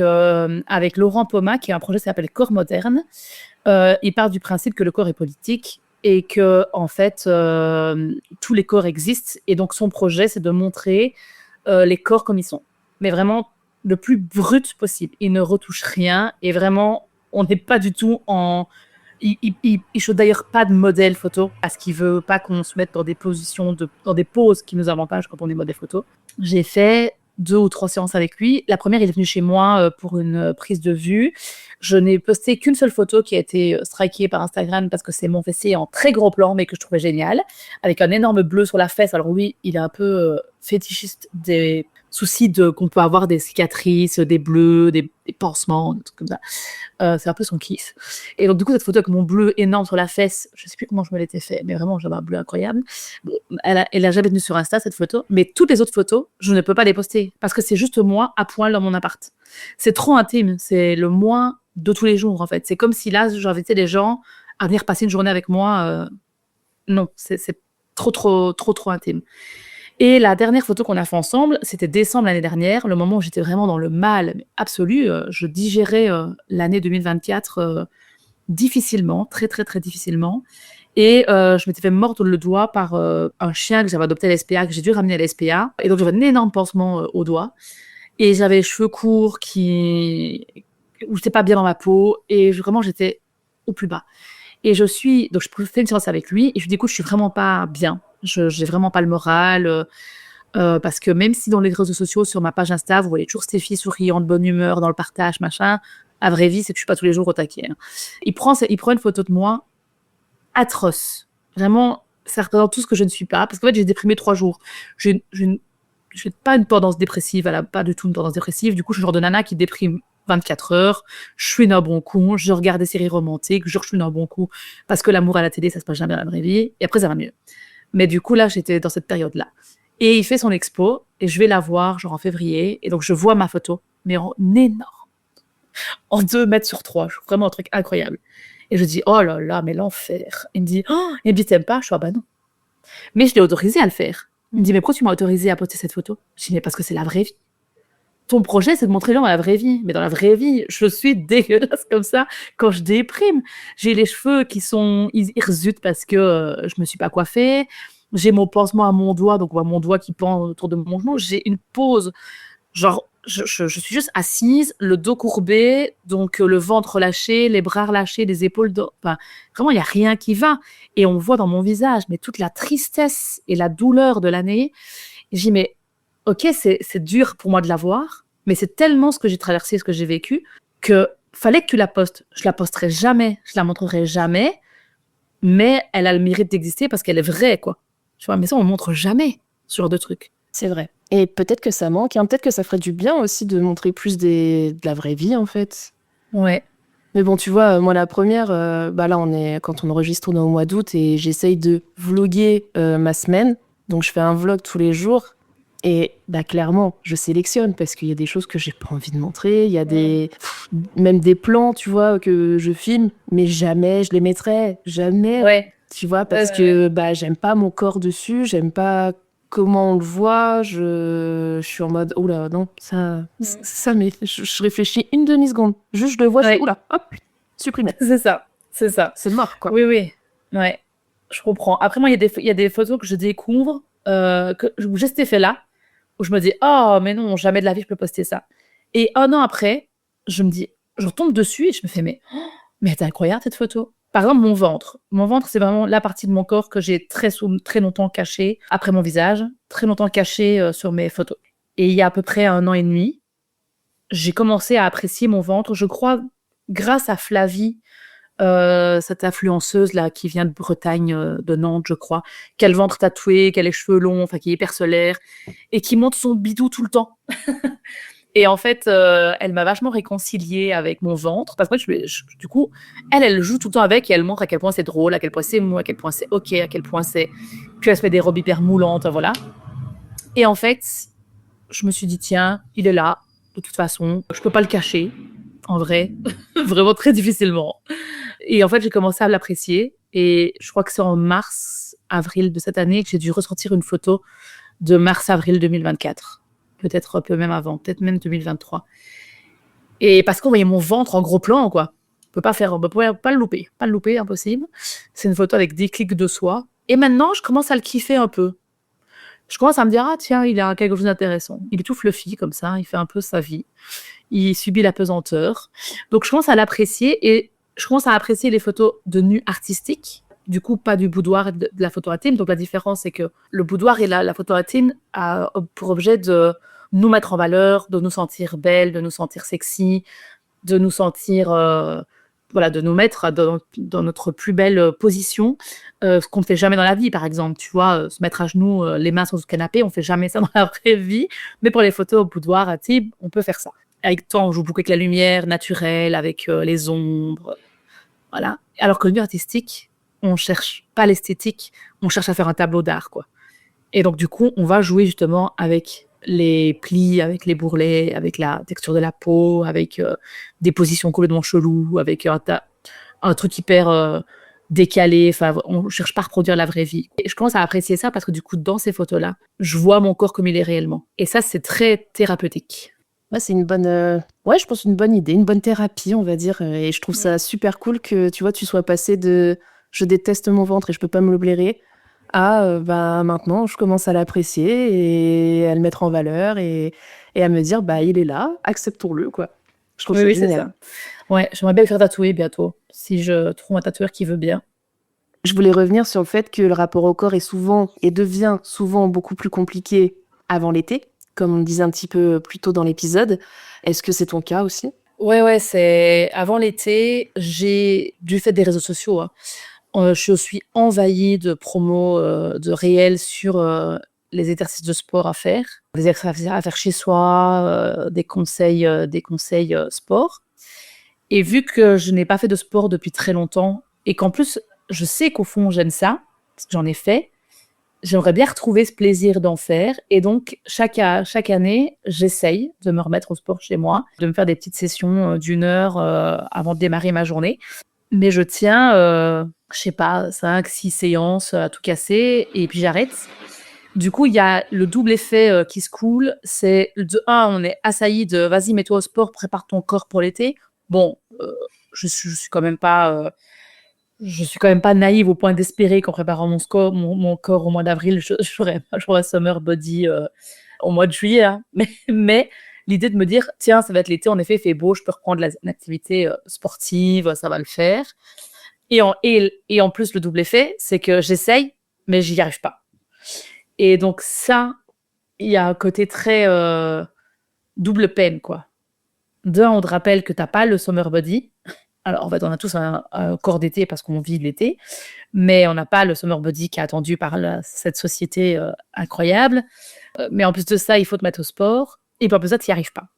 Laurent Poma, qui a un projet qui s'appelle Corps moderne. Il part du principe que le corps est politique et que, en fait, tous les corps existent. Et donc, son projet, c'est de montrer les corps comme ils sont. Mais vraiment le plus brut possible. Il ne retouche rien. Et vraiment, on n'est pas du tout en. Il shoot d'ailleurs pas de modèle photo parce qu'il veut pas qu'on se mette dans des positions, dans des poses qui nous avantagent quand on est modèle photo. J'ai fait 2 ou 3 séances avec lui. La première, il est venu chez moi pour une prise de vue. Je n'ai posté qu'une seule photo qui a été strikée par Instagram parce que c'est mon fessier en très gros plan, mais que je trouvais génial, avec un énorme bleu sur la fesse. Alors oui, il est un peu fétichiste des soucis qu'on peut avoir des cicatrices, des bleus, des pansements, des trucs comme ça. C'est un peu son kiff. Et donc du coup, cette photo avec mon bleu énorme sur la fesse, je sais plus comment je me l'étais fait, mais vraiment, j'avais un bleu incroyable. Bon, elle a jamais tenu sur Insta, cette photo, mais toutes les autres photos, je ne peux pas les poster parce que c'est juste moi à poil dans mon appart. C'est trop intime, c'est le moi de tous les jours en fait. C'est comme si là, j'invitais les gens à venir passer une journée avec moi. Non, c'est trop intime. Et la dernière photo qu'on a fait ensemble, c'était décembre l'année dernière, le moment où j'étais vraiment dans le mal absolu. Je digérais l'année 2024 difficilement, très très très difficilement. Et je m'étais fait mordre le doigt par un chien que j'avais adopté à l'SPA, que j'ai dû ramener à l'SPA. Et donc, j'avais un énorme pansement au doigt. Et j'avais les cheveux courts où j'étais pas bien dans ma peau. Et vraiment, j'étais au plus bas. Et donc, je fais une séance avec lui. Et je lui dis, écoute, je suis vraiment pas bien. J'ai vraiment pas le moral. Parce que même si dans les réseaux sociaux, sur ma page Insta, vous voyez toujours Stéphie souriant, de bonne humeur, dans le partage, machin, à vraie vie, c'est que je suis pas tous les jours au taquet. Hein. Il prend une photo de moi atroce. Vraiment, ça représente tout ce que je ne suis pas. Parce qu'en fait, j'ai déprimé 3 jours. Je n'ai pas une tendance dépressive, elle a pas du tout une tendance dépressive. Du coup, je suis le genre de nana qui déprime 24 heures. Je suis un bon coup. Je regarde des séries romantiques. Je suis un bon coup. Parce que l'amour à la télé, ça se passe jamais dans la vraie vie. Et après, ça va mieux. Mais du coup, là, j'étais dans cette période-là. Et il fait son expo. Et je vais la voir, genre en février. Et donc, je vois ma photo, mais en énorme. En 2 mètres sur 3. Vraiment un truc incroyable. Et je dis, oh là là, mais l'enfer. Il me dit, oh, et puis t'aimes pas? Je suis, ah bah non. Mais je l'ai autorisé à le faire. Il me dit, mais pourquoi tu m'as autorisé à poster cette photo? Je dis, mais parce que c'est la vraie vie. Ton projet, c'est de montrer les gens dans la vraie vie. Mais dans la vraie vie, je suis dégueulasse comme ça quand je déprime. J'ai les cheveux qui sont hirsutes parce que je me suis pas coiffée. J'ai mon pansement à mon doigt, donc mon doigt qui pend autour de mon genou. J'ai une pose, genre, je suis juste assise, le dos courbé, donc le ventre relâché, les bras relâchés, les épaules... Enfin, vraiment, il n'y a rien qui va. Et on voit dans mon visage, mais toute la tristesse et la douleur de l'année. Et je dis, mais ok, c'est dur pour moi de la voir, mais c'est tellement ce que j'ai traversé, ce que j'ai vécu, que fallait que tu la postes. Je la posterai jamais, je la montrerai jamais, mais elle a le mérite d'exister parce qu'elle est vraie, quoi. Tu vois, mais ça, on montre jamais ce genre de truc. C'est vrai. Et peut-être que ça manque, hein. Peut-être que ça ferait du bien aussi de montrer plus de la vraie vie, en fait. Ouais. Mais bon, tu vois, moi, la première, là, quand on enregistre, on est au mois d'août et j'essaye de vloguer ma semaine. Donc, je fais un vlog tous les jours. Et clairement, je sélectionne parce qu'il y a des choses que j'ai pas envie de montrer. Il y a même des plans, tu vois, que je filme, mais jamais je les mettrai. Jamais. Ouais. Tu vois, parce que j'aime pas mon corps dessus, j'aime pas comment on le voit. Je suis en mode, oula, non, ça, mais je réfléchis une demi-seconde. Juste, je le vois, je fais, oula, hop, supprimé. C'est ça. C'est mort, quoi. Oui. Ouais, je comprends. Après, moi, il y a des photos que je découvre, où j'ai cet effet-là, où je me dis, oh, mais non, jamais de la vie, je peux poster ça. Et 1 an après, je retombe dessus et je me fais, mais c'est incroyable cette photo. Par exemple, mon ventre. Mon ventre, c'est vraiment la partie de mon corps que j'ai très longtemps caché, après mon visage, très longtemps caché sur mes photos. Et il y a à peu près 1 an et demi, j'ai commencé à apprécier mon ventre, je crois, grâce à Flavie, cette influenceuse là qui vient de Bretagne, de Nantes, je crois, qui a le ventre tatoué, qui a les cheveux longs, enfin qui est hyper solaire, et qui montre son bidou tout le temps. Et en fait, elle m'a vachement réconciliée avec mon ventre, parce que du coup, elle joue tout le temps avec, et elle montre à quel point c'est drôle, à quel point c'est mou, à quel point c'est ok, à quel point c'est... Puis elle se met des robes hyper moulantes, voilà. Et en fait, je me suis dit, tiens, il est là, de toute façon, je peux pas le cacher, en vrai, vraiment très difficilement. Et en fait, j'ai commencé à l'apprécier, et je crois que c'est en mars-avril de cette année que j'ai dû ressortir une photo de mars-avril 2024. Peut-être un peu même avant, peut-être même 2023. Et parce qu'on voyait mon ventre en gros plan, quoi. On peut pas le louper, impossible. C'est une photo avec des clics de soie. Et maintenant, je commence à le kiffer un peu. Je commence à me dire, ah tiens, il a quelque chose d'intéressant. Il est tout fluffy comme ça, il fait un peu sa vie. Il subit la pesanteur. Donc je commence à l'apprécier et je commence à apprécier les photos de nus artistiques. Du coup, pas du boudoir et de la photo intime. Donc la différence, c'est que le boudoir et la photo intime a pour objet de nous mettre en valeur, de nous sentir belles, de nous sentir sexy, de nous sentir... de nous mettre dans notre plus belle position, ce qu'on ne fait jamais dans la vie, par exemple. Tu vois, se mettre à genoux, les mains sur le canapé, on ne fait jamais ça dans la vraie vie. Mais pour les photos au boudoir intime, on peut faire ça. Avec toi, on joue beaucoup avec la lumière naturelle, avec les ombres. Voilà. Alors que le milieu artistique, on cherche pas l'esthétique, on cherche à faire un tableau d'art, quoi. Et donc, du coup, on va jouer justement avec les plis, avec les bourrelets, avec la texture de la peau, avec des positions complètement cheloues, avec un truc hyper décalé. Enfin, on cherche pas à reproduire la vraie vie. Et je commence à apprécier ça parce que du coup, dans ces photos-là, je vois mon corps comme il est réellement. Et ça, c'est très thérapeutique. Ouais, c'est une bonne, je pense une bonne idée, une bonne thérapie, on va dire. Et je trouve ça super cool que, tu vois, tu sois passé de je déteste mon ventre et je peux pas me le blairer, à bah, maintenant, je commence à l'apprécier et à le mettre en valeur et à me dire, bah, il est là, acceptons-le, quoi. Je trouve Oui, ça oui, c'est génial. ça. Ouais, j'aimerais bien me faire tatouer bientôt, si je trouve un tatoueur qui veut bien. Je voulais revenir sur le fait que le rapport au corps est souvent et devient souvent beaucoup plus compliqué avant l'été, comme on le disait un petit peu plus tôt dans l'épisode. Est-ce que c'est ton cas aussi? Ouais, c'est avant l'été, j'ai du fait des réseaux sociaux, hein, je suis envahie de promos, de réels sur, les exercices de sport à faire, des exercices à faire chez soi, des conseils, sport. Et vu que je n'ai pas fait de sport depuis très longtemps et qu'en plus, je sais qu'au fond, j'aime ça, parce que j'en ai fait, j'aimerais bien retrouver ce plaisir d'en faire. Et donc, chaque année, j'essaye de me remettre au sport chez moi, de me faire des petites sessions d'1 heure avant de démarrer ma journée. Mais je tiens, je sais pas, 5, 6 séances à tout casser et puis j'arrête. Du coup, il y a le double effet qui se coule. C'est de un, on est assailli de vas-y, mets-toi au sport, prépare ton corps pour l'été. Bon, je suis quand même pas. Je suis quand même pas naïve au point d'espérer qu'en préparant mon corps au mois d'avril, j'aurai summer body au mois de juillet, hein. Mais l'idée de me dire, tiens, ça va être l'été, en effet, il fait beau, je peux reprendre une activité sportive, ça va le faire. Et en plus, le double effet, c'est que j'essaye, mais j'y arrive pas. Et donc ça, il y a un côté très double peine, quoi. D'un, on te rappelle que t'as pas le summer body. Alors, en fait, on a tous un corps d'été parce qu'on vit l'été, mais on n'a pas le summer body qui est attendu par cette société incroyable. Mais en plus de ça, il faut te mettre au sport. Et puis en plus de ça, tu n'y arrives pas.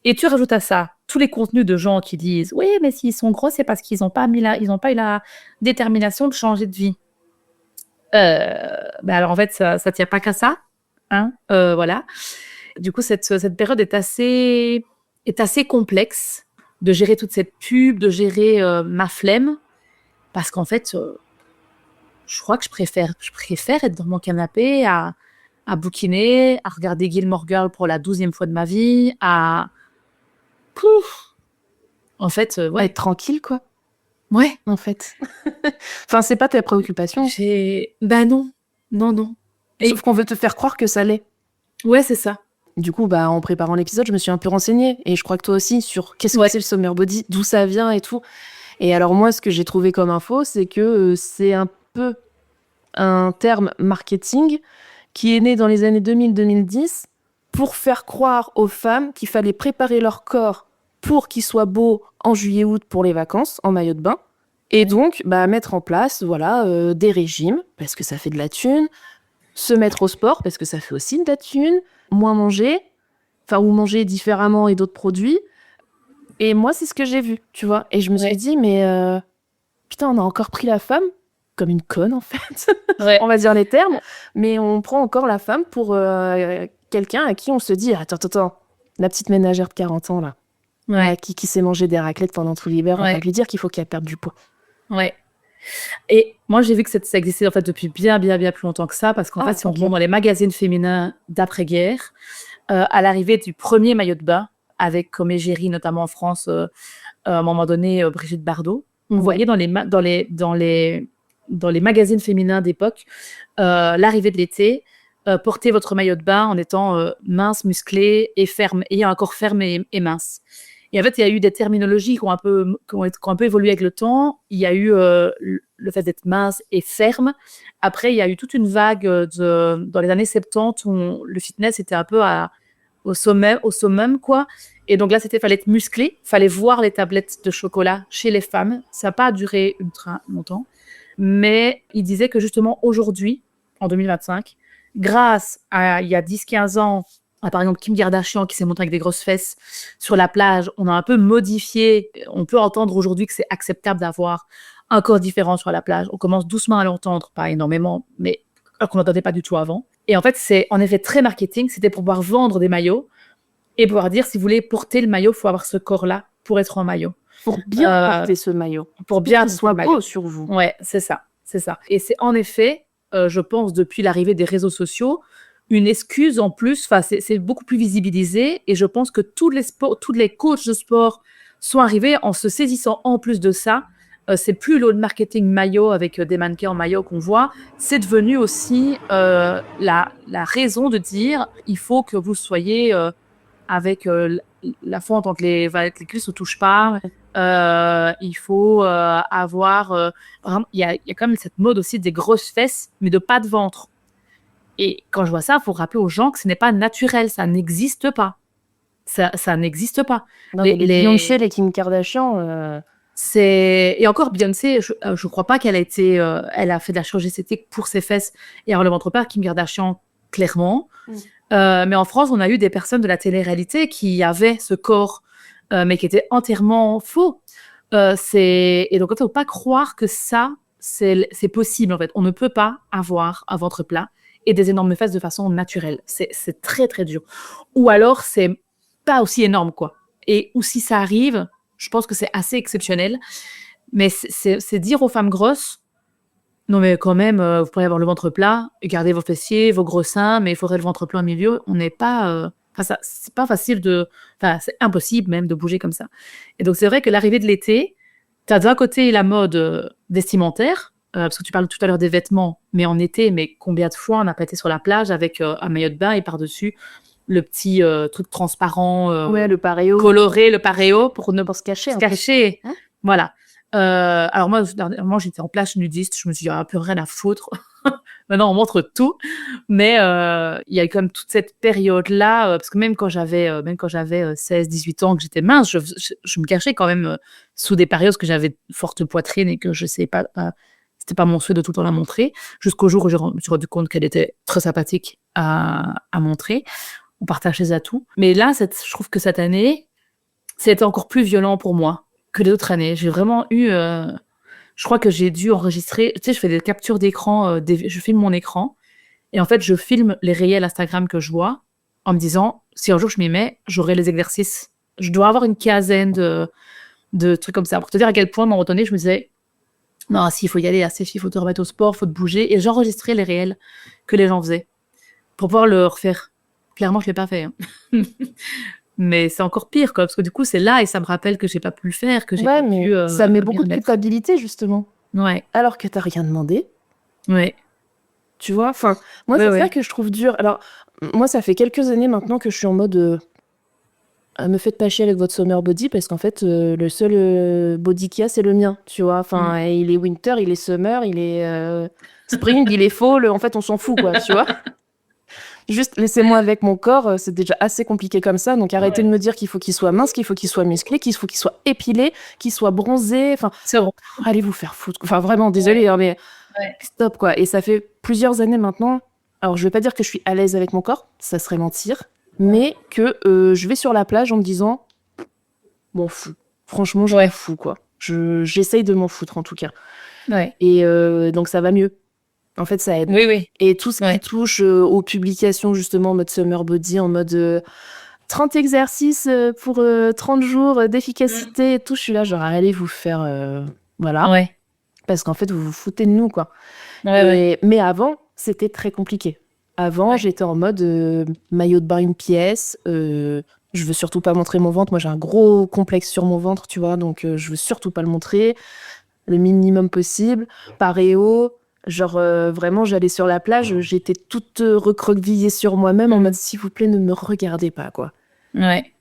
Et tu rajoutes à ça tous les contenus de gens qui disent oui, mais s'ils sont gros, c'est parce qu'ils n'ont pas eu la détermination de changer de vie. Ben alors en fait, ça ne tient pas qu'à ça, hein, voilà. Du coup, cette période est assez complexe de gérer toute cette pub, de gérer ma flemme, parce qu'en fait, je crois que je préfère être dans mon canapé à bouquiner, à regarder Gilmore Girls pour la 12e fois de ma vie, Pouf. En fait, À ouais. être tranquille, quoi, Ouais. en fait. Enfin, c'est pas ta préoccupation. Ben non. Non, non. Sauf qu'on veut te faire croire que ça l'est. Ouais, c'est ça. Du coup, bah, en préparant l'épisode, je me suis un peu renseignée. Et je crois que toi aussi, sur qu'est-ce que Ouais. c'est le summer body, d'où ça vient et tout. Et alors moi, ce que j'ai trouvé comme info, c'est que c'est un peu un terme marketing qui est né dans les années 2000-2010 pour faire croire aux femmes qu'il fallait préparer leur corps pour qu'il soit beau en juillet-août pour les vacances, en maillot de bain. Et donc, bah, mettre en place voilà, des régimes, parce que ça fait de la thune, se mettre au sport, parce que ça fait aussi de la thune, moins manger, ou manger différemment et d'autres produits. Et moi, c'est ce que j'ai vu, tu vois. Et je me suis dit, mais putain, on a encore pris la femme comme une conne, en fait. Ouais. On va dire les termes. Mais on prend encore la femme pour quelqu'un à qui on se dit, attends, la petite ménagère de 40 ans, là, Ouais. qui s'est mangé des raclettes pendant tout l'hiver, on Ouais. va lui dire qu'il faut qu'elle perde du poids. Ouais. Et moi, j'ai vu que ça existait en fait depuis bien, bien, bien plus longtemps que ça, parce qu'en fait, si on remonte dans les magazines féminins d'après-guerre, à l'arrivée du premier maillot de bain, avec comme égérie, notamment en France, à un moment donné, Brigitte Bardot, on voyait dans les magazines féminins d'époque l'arrivée de l'été, portez votre maillot de bain en étant mince, musclé et ferme, ayant un corps ferme et mince. Et en fait, il y a eu des terminologies qui ont un peu évolué avec le temps. Il y a eu le fait d'être mince et ferme. Après, il y a eu toute une vague dans les années 70 où le fitness était un peu au summum, quoi. Et donc là, fallait être musclé, fallait voir les tablettes de chocolat chez les femmes. Ça n'a pas duré ultra longtemps. Mais il disait que justement, aujourd'hui, en 2025, grâce à il y a 10-15 ans, par exemple Kim Kardashian qui s'est montrée avec des grosses fesses sur la plage, on a un peu modifié. On peut entendre aujourd'hui que c'est acceptable d'avoir un corps différent sur la plage. On commence doucement à l'entendre, pas énormément, mais qu'on n'entendait pas du tout avant. Et en fait, c'est en effet très marketing. C'était pour pouvoir vendre des maillots et pouvoir dire, si vous voulez porter le maillot, il faut avoir ce corps-là pour être en maillot. Pour bien porter ce maillot. Pour bien qu'il soit beau sur vous. Ouais, c'est ça. Et c'est en effet, je pense, depuis l'arrivée des réseaux sociaux, une excuse en plus. Enfin, c'est beaucoup plus visibilisé. Et je pense que tous les coachs de sport sont arrivés en se saisissant en plus de ça c'est plus le marketing maillot avec des mannequins en maillot qu'on voit, c'est devenu aussi la raison de dire il faut que vous soyez avec la fente entre les cuisses ne touche pas. Il faut avoir... il y a quand même cette mode aussi des grosses fesses, mais de pas de ventre. Et quand je vois ça, il faut rappeler aux gens que ce n'est pas naturel, ça n'existe pas. Ça n'existe pas. Non, mais les Beyoncé, les Kim Kardashian... Et encore Beyoncé, je crois pas qu'elle elle a fait de la chirurgie esthétique pour ses fesses et avoir le ventre plat. Kim Kardashian, clairement. Mais en France, on a eu des personnes de la télé-réalité qui avaient ce corps, mais qui était entièrement faux. Et donc, en fait, il ne faut pas croire que ça, c'est possible. En fait, on ne peut pas avoir un ventre plat et des énormes fesses de façon naturelle. C'est très, très dur. Ou alors, c'est pas aussi énorme, quoi. Ou si ça arrive, je pense que c'est assez exceptionnel. Mais c'est dire aux femmes grosses, non, mais quand même, vous pourriez avoir le ventre plat, gardez vos fessiers, vos gros seins, mais il faudrait le ventre plat au milieu. On n'est pas... c'est pas facile c'est impossible même de bouger comme ça. Et donc, c'est vrai que l'arrivée de l'été, tu as d'un côté la mode vestimentaire, parce que tu parles tout à l'heure des vêtements, mais en été, mais combien de fois on n'a pas été sur la plage avec un maillot de bain et par-dessus le petit truc transparent, le paréo. Coloré, le paréo, pour ne pas se cacher. Hein, voilà. Alors moi, dernièrement, j'étais en plage nudiste. Je me suis dit, un peu rien à foutre. Maintenant, on montre tout. Mais il y a quand même toute cette période-là, parce que même quand j'avais 16, 18 ans, que j'étais mince, je me cachais quand même sous des périodes parce que j'avais forte poitrine et que je sais pas, c'était pas mon souhait de tout le temps la montrer, jusqu'au jour où je me suis rendu compte qu'elle était très sympathique à montrer. On partage ses atouts. Mais là, je trouve que cette année, c'était encore plus violent pour moi que les autres années. J'ai vraiment eu... je crois que j'ai dû enregistrer... Tu sais, je fais des captures d'écran, je filme mon écran, et en fait, je filme les réels Instagram que je vois, en me disant, si un jour je m'y mets, j'aurai les exercices. Je dois avoir une quinzaine de trucs comme ça. Pour te dire à quel point, à un moment donné, je me disais, non, s'il faut y aller, assez, il faut te remettre au sport, il faut te bouger. Et j'enregistrais les réels que les gens faisaient, pour pouvoir le refaire. Clairement, je ne l'ai pas fait. Hein. Mais c'est encore pire, quoi, parce que du coup, c'est là et ça me rappelle que j'ai pas pu le faire, que j'ai pas pu... ça met beaucoup de culpabilité, justement. Ouais. Alors que t'as rien demandé. Ouais. Tu vois, enfin, moi, c'est ça que je trouve dur. Alors, moi, ça fait quelques années maintenant que je suis en mode... me faites pas chier avec votre summer body, parce qu'en fait, le seul body qu'il y a, c'est le mien, tu vois. Enfin, il est winter, il est summer, il est spring, il est fall. En fait, on s'en fout, quoi, tu vois. Juste, laissez-moi avec mon corps, c'est déjà assez compliqué comme ça, donc arrêtez de me dire qu'il faut qu'il soit mince, qu'il faut qu'il soit musclé, qu'il faut qu'il soit épilé, qu'il soit bronzé, enfin, c'est bon. Allez vous faire foutre, enfin vraiment, désolée, hein, mais stop, quoi. Et ça fait plusieurs années maintenant, alors je vais pas dire que je suis à l'aise avec mon corps, ça serait mentir, mais que je vais sur la plage en me disant, m'en fous, franchement, je m'en fous, quoi. J'essaye de m'en foutre, en tout cas. Ouais. Et donc ça va mieux. En fait, ça aide. Oui. Et tout ce qui touche aux publications, justement, en mode summer body, en mode 30 exercices pour 30 jours d'efficacité et tout, je suis là, genre, allez vous faire... voilà. Ouais. Parce qu'en fait, vous vous foutez de nous, quoi. Ouais. Mais avant, c'était très compliqué. Avant, j'étais en mode maillot de bain une pièce. Je veux surtout pas montrer mon ventre. Moi, j'ai un gros complexe sur mon ventre, tu vois, donc je veux surtout pas le montrer. Le minimum possible. Paréo. Genre, vraiment, j'allais sur la plage, j'étais toute recroquevillée sur moi-même en mode, s'il vous plaît, ne me regardez pas, quoi. Ouais.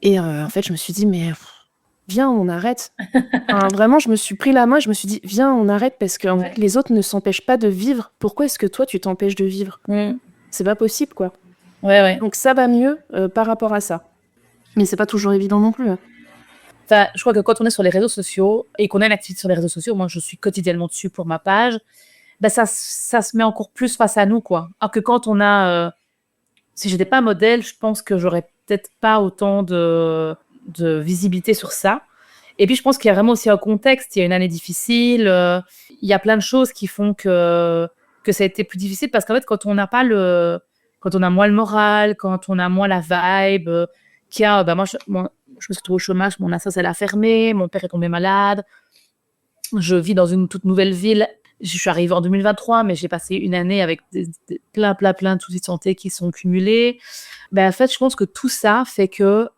Et en fait, je me suis dit, mais viens, on arrête. Enfin, vraiment, je me suis pris la main, je me suis dit, viens, on arrête, parce que en fait, les autres ne s'empêchent pas de vivre. Pourquoi est-ce que toi, tu t'empêches de vivre ? C'est pas possible, quoi. Ouais. Donc, ça va mieux par rapport à ça. Mais c'est pas toujours évident non plus. Enfin, je crois que quand on est sur les réseaux sociaux et qu'on a une activité sur les réseaux sociaux, moi, je suis quotidiennement dessus pour ma page, ben ça se met encore plus face à nous, quoi. Alors que quand on a... si j'étais pas modèle, je pense que j'aurais peut-être pas autant de visibilité sur ça. Et puis, je pense qu'il y a vraiment aussi un contexte. Il y a une année difficile. Il y a plein de choses qui font que ça a été plus difficile parce qu'en fait, quand on n'a pas quand on a moins le moral, quand on a moins la vibe, moi, je me suis retrouvée au chômage, mon assoce, elle a fermé, mon père est tombé malade. Je vis dans une toute nouvelle ville. Je suis arrivée en 2023, mais j'ai passé une année avec plein de soucis de santé qui sont cumulés. En fait, je pense que tout ça fait que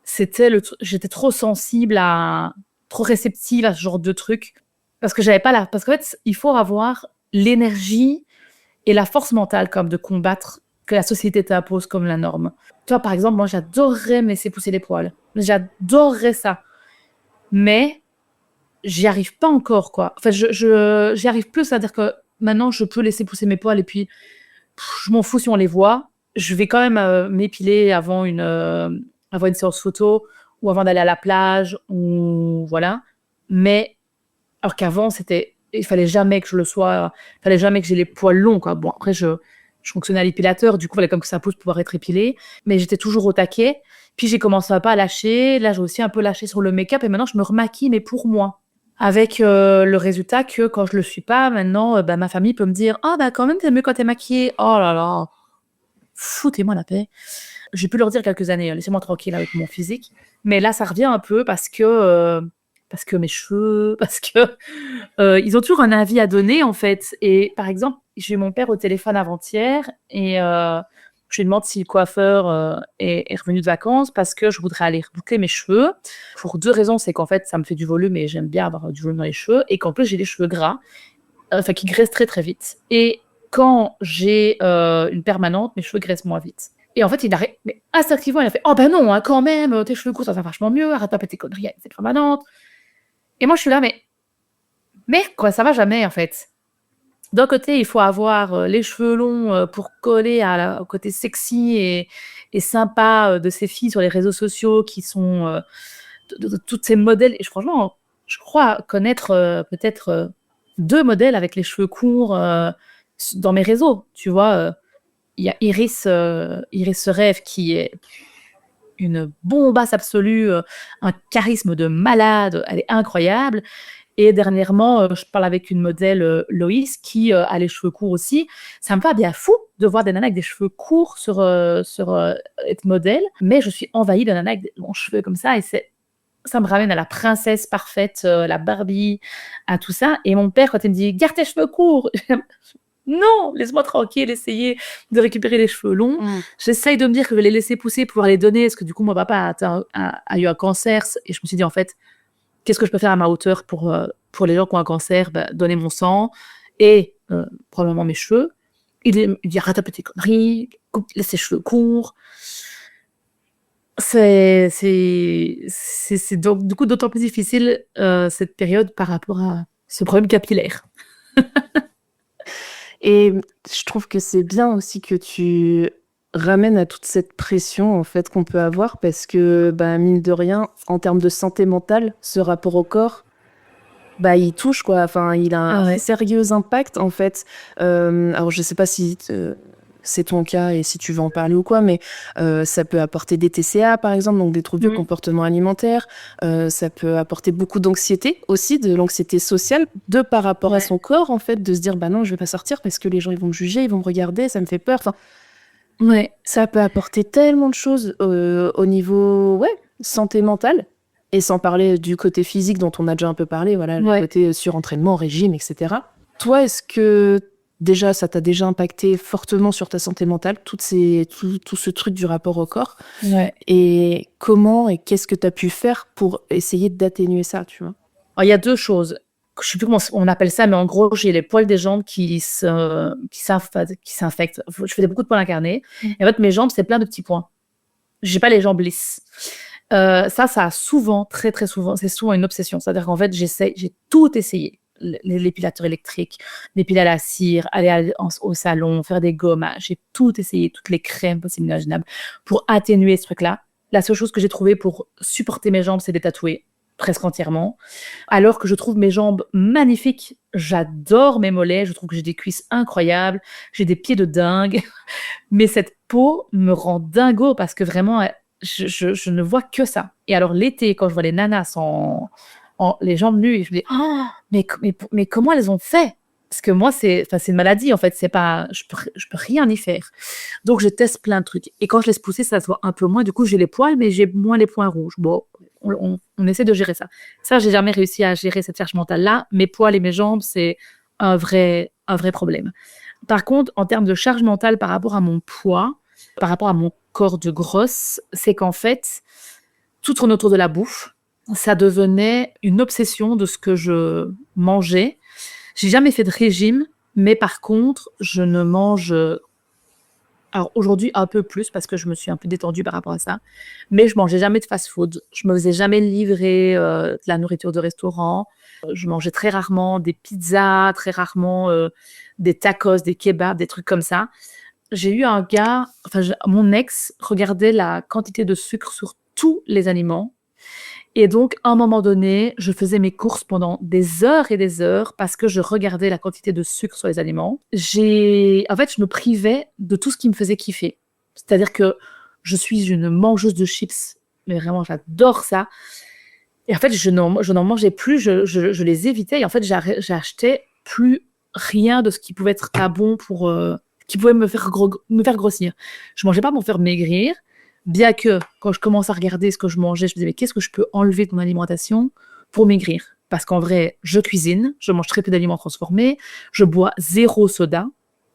j'étais trop sensible à trop réceptive à ce genre de truc. Parce que j'avais pas la... Parce qu'en fait, il faut avoir l'énergie et la force mentale comme de combattre que la société t'impose comme la norme. Toi, par exemple, moi, j'adorerais me laisser pousser les poils. J'adorerais ça. Mais j'y arrive pas encore, quoi. Enfin, j'y arrive plus, c'est-à-dire que maintenant, je peux laisser pousser mes poils et puis je m'en fous si on les voit. Je vais quand même m'épiler avant une séance photo ou avant d'aller à la plage ou voilà. Mais alors qu'avant, il fallait jamais que je le sois, il fallait jamais que j'ai les poils longs, quoi. Bon, après, je fonctionnais à l'épilateur, du coup, il fallait comme que ça pousse pour pouvoir être épilé. Mais j'étais toujours au taquet. Puis j'ai commencé à pas lâcher. Là, j'ai aussi un peu lâché sur le make-up et maintenant, je me remaquille, mais pour moi. Avec le résultat que quand je le suis pas, maintenant, ma famille peut me dire: «Ah bah quand même, t'es mieux quand t'es maquillée». Oh là là, foutez-moi la paix. J'ai pu leur dire quelques années: «Laissez-moi tranquille avec mon physique». Mais là, ça revient un peu parce que mes cheveux, parce que ils ont toujours un avis à donner en fait. Et par exemple, j'ai eu mon père au téléphone avant-hier et je lui demande si le coiffeur est revenu de vacances parce que je voudrais aller reboucler mes cheveux. Pour 2 raisons, c'est qu'en fait, ça me fait du volume et j'aime bien avoir du volume dans les cheveux et qu'en plus j'ai les cheveux gras, enfin qui graissent très, très vite. Et quand j'ai une permanente, mes cheveux graissent moins vite. Et en fait, mais instinctivement, il a fait: «Oh ben non, hein, quand même, tes cheveux courts, ça va vachement mieux, arrête pas de tes conneries avec cette permanente». Et moi, je suis là: mais quoi, ça va jamais en fait. D'un côté, il faut avoir les cheveux longs pour coller au côté sexy et sympa de ces filles sur les réseaux sociaux qui sont de toutes ces modèles. Et franchement, je crois connaître peut-être 2 modèles avec les cheveux courts dans mes réseaux. Tu vois, il y a Iris Rêve qui est une bombasse absolue, un charisme de malade, elle est incroyable. Et dernièrement, je parle avec une modèle, Loïs, qui a les cheveux courts aussi. Ça me fait bien fou de voir des nanas avec des cheveux courts être modèle, mais je suis envahie de nanas avec des longs cheveux comme ça et ça me ramène à la princesse parfaite, la Barbie, à tout ça. Et mon père, quand il me dit: «Garde tes cheveux courts!» Non, laisse-moi tranquille, essayer de récupérer les cheveux longs. J'essaye de me dire que je vais les laisser pousser, pouvoir les donner, parce que du coup, mon papa a eu un cancer et je me suis dit: «En fait, qu'est-ce que je peux faire à ma hauteur pour les gens qui ont un cancer? Bah, donner mon sang et probablement mes cheveux». Il dit: «Arrête un peu tes conneries, laisse tes cheveux courts». C'est donc du coup d'autant plus difficile, cette période par rapport à ce problème capillaire. Et je trouve que c'est bien aussi que tu ramènes à toute cette pression en fait qu'on peut avoir parce que bah, mine de rien, en termes de santé mentale, ce rapport au corps, bah, il touche quoi. Enfin, il a un sérieux impact en fait. Alors je sais pas si c'est ton cas et si tu veux en parler ou quoi, mais ça peut apporter des TCA par exemple, donc des troubles du comportement alimentaire. Ça peut apporter beaucoup d'anxiété aussi, de l'anxiété sociale, par rapport à son corps en fait, de se dire bah non, je vais pas sortir parce que les gens ils vont me juger, ils vont me regarder, ça me fait peur. Enfin, ça peut apporter tellement de choses au niveau santé mentale. Et sans parler du côté physique dont on a déjà un peu parlé, voilà, le côté surentraînement, régime, etc. Toi, est-ce que déjà, ça t'a déjà impacté fortement sur ta santé mentale, tout ce truc du rapport au corps? Et comment et qu'est-ce que t'as pu faire pour essayer d'atténuer ça, tu vois? Alors, il y a 2 choses. Je sais plus comment on appelle ça, mais en gros, j'ai les poils des jambes qui s'infectent. Je fais beaucoup de poils incarnés. Et en fait, mes jambes, c'est plein de petits points. J'ai pas les jambes lisses. Ça a souvent, très, très souvent, c'est souvent une obsession. C'est-à-dire qu'en fait, j'ai tout essayé. L'épilateur électrique, l'épiler à la cire, aller au salon, faire des gommages. J'ai tout essayé, toutes les crèmes possibles et imaginables pour atténuer ce truc-là. La seule chose que j'ai trouvée pour supporter mes jambes, c'est de les tatouer, presque entièrement. Alors que je trouve mes jambes magnifiques. J'adore mes mollets, je trouve que j'ai des cuisses incroyables, j'ai des pieds de dingue. Mais cette peau me rend dingo parce que vraiment, je ne vois que ça. Et alors l'été, quand je vois les nanas les jambes nues, je me dis: «Oh, mais comment elles ont fait?» Parce que moi, c'est une maladie en fait, c'est pas, je peux rien y faire. Donc je teste plein de trucs et quand je laisse pousser, ça se voit un peu moins. Du coup, j'ai les poils, mais j'ai moins les points rouges. Bon, on essaie de gérer ça. Ça, j'ai jamais réussi à gérer cette charge mentale-là. Mes poils et mes jambes, c'est un vrai problème. Par contre, en termes de charge mentale par rapport à mon poids, par rapport à mon corps de grosse, c'est qu'en fait, tout tourne autour de la bouffe. ça devenait une obsession de ce que je mangeais. J'ai jamais fait de régime, mais par contre, je ne mange alors aujourd'hui un peu plus parce que je me suis un peu détendue par rapport à ça, mais je mangeais jamais de fast-food. Je me faisais jamais livrer, de la nourriture de restaurant. Je mangeais très rarement des pizzas, très rarement, des tacos, des kebabs, des trucs comme ça. J'ai eu un gars, enfin mon ex regardait la quantité de sucre sur tous les aliments et donc à un moment donné, je faisais mes courses pendant des heures et des heures parce que je regardais la quantité de sucre sur les aliments. En fait, je me privais de tout ce qui me faisait kiffer. C'est-à-dire que je suis une mangeuse de chips, mais vraiment j'adore ça. Et en fait, je n'en mangeais plus, je les évitais et en fait, j'achetais plus rien de ce qui pouvait être pas bon qui pouvait me faire grossir. Je mangeais pas pour me faire maigrir, bien que quand je commence à regarder ce que je mangeais, je me disais mais qu'est-ce que je peux enlever de mon alimentation pour maigrir? Parce qu'en vrai, je cuisine, je mange très peu d'aliments transformés, je bois 0 soda,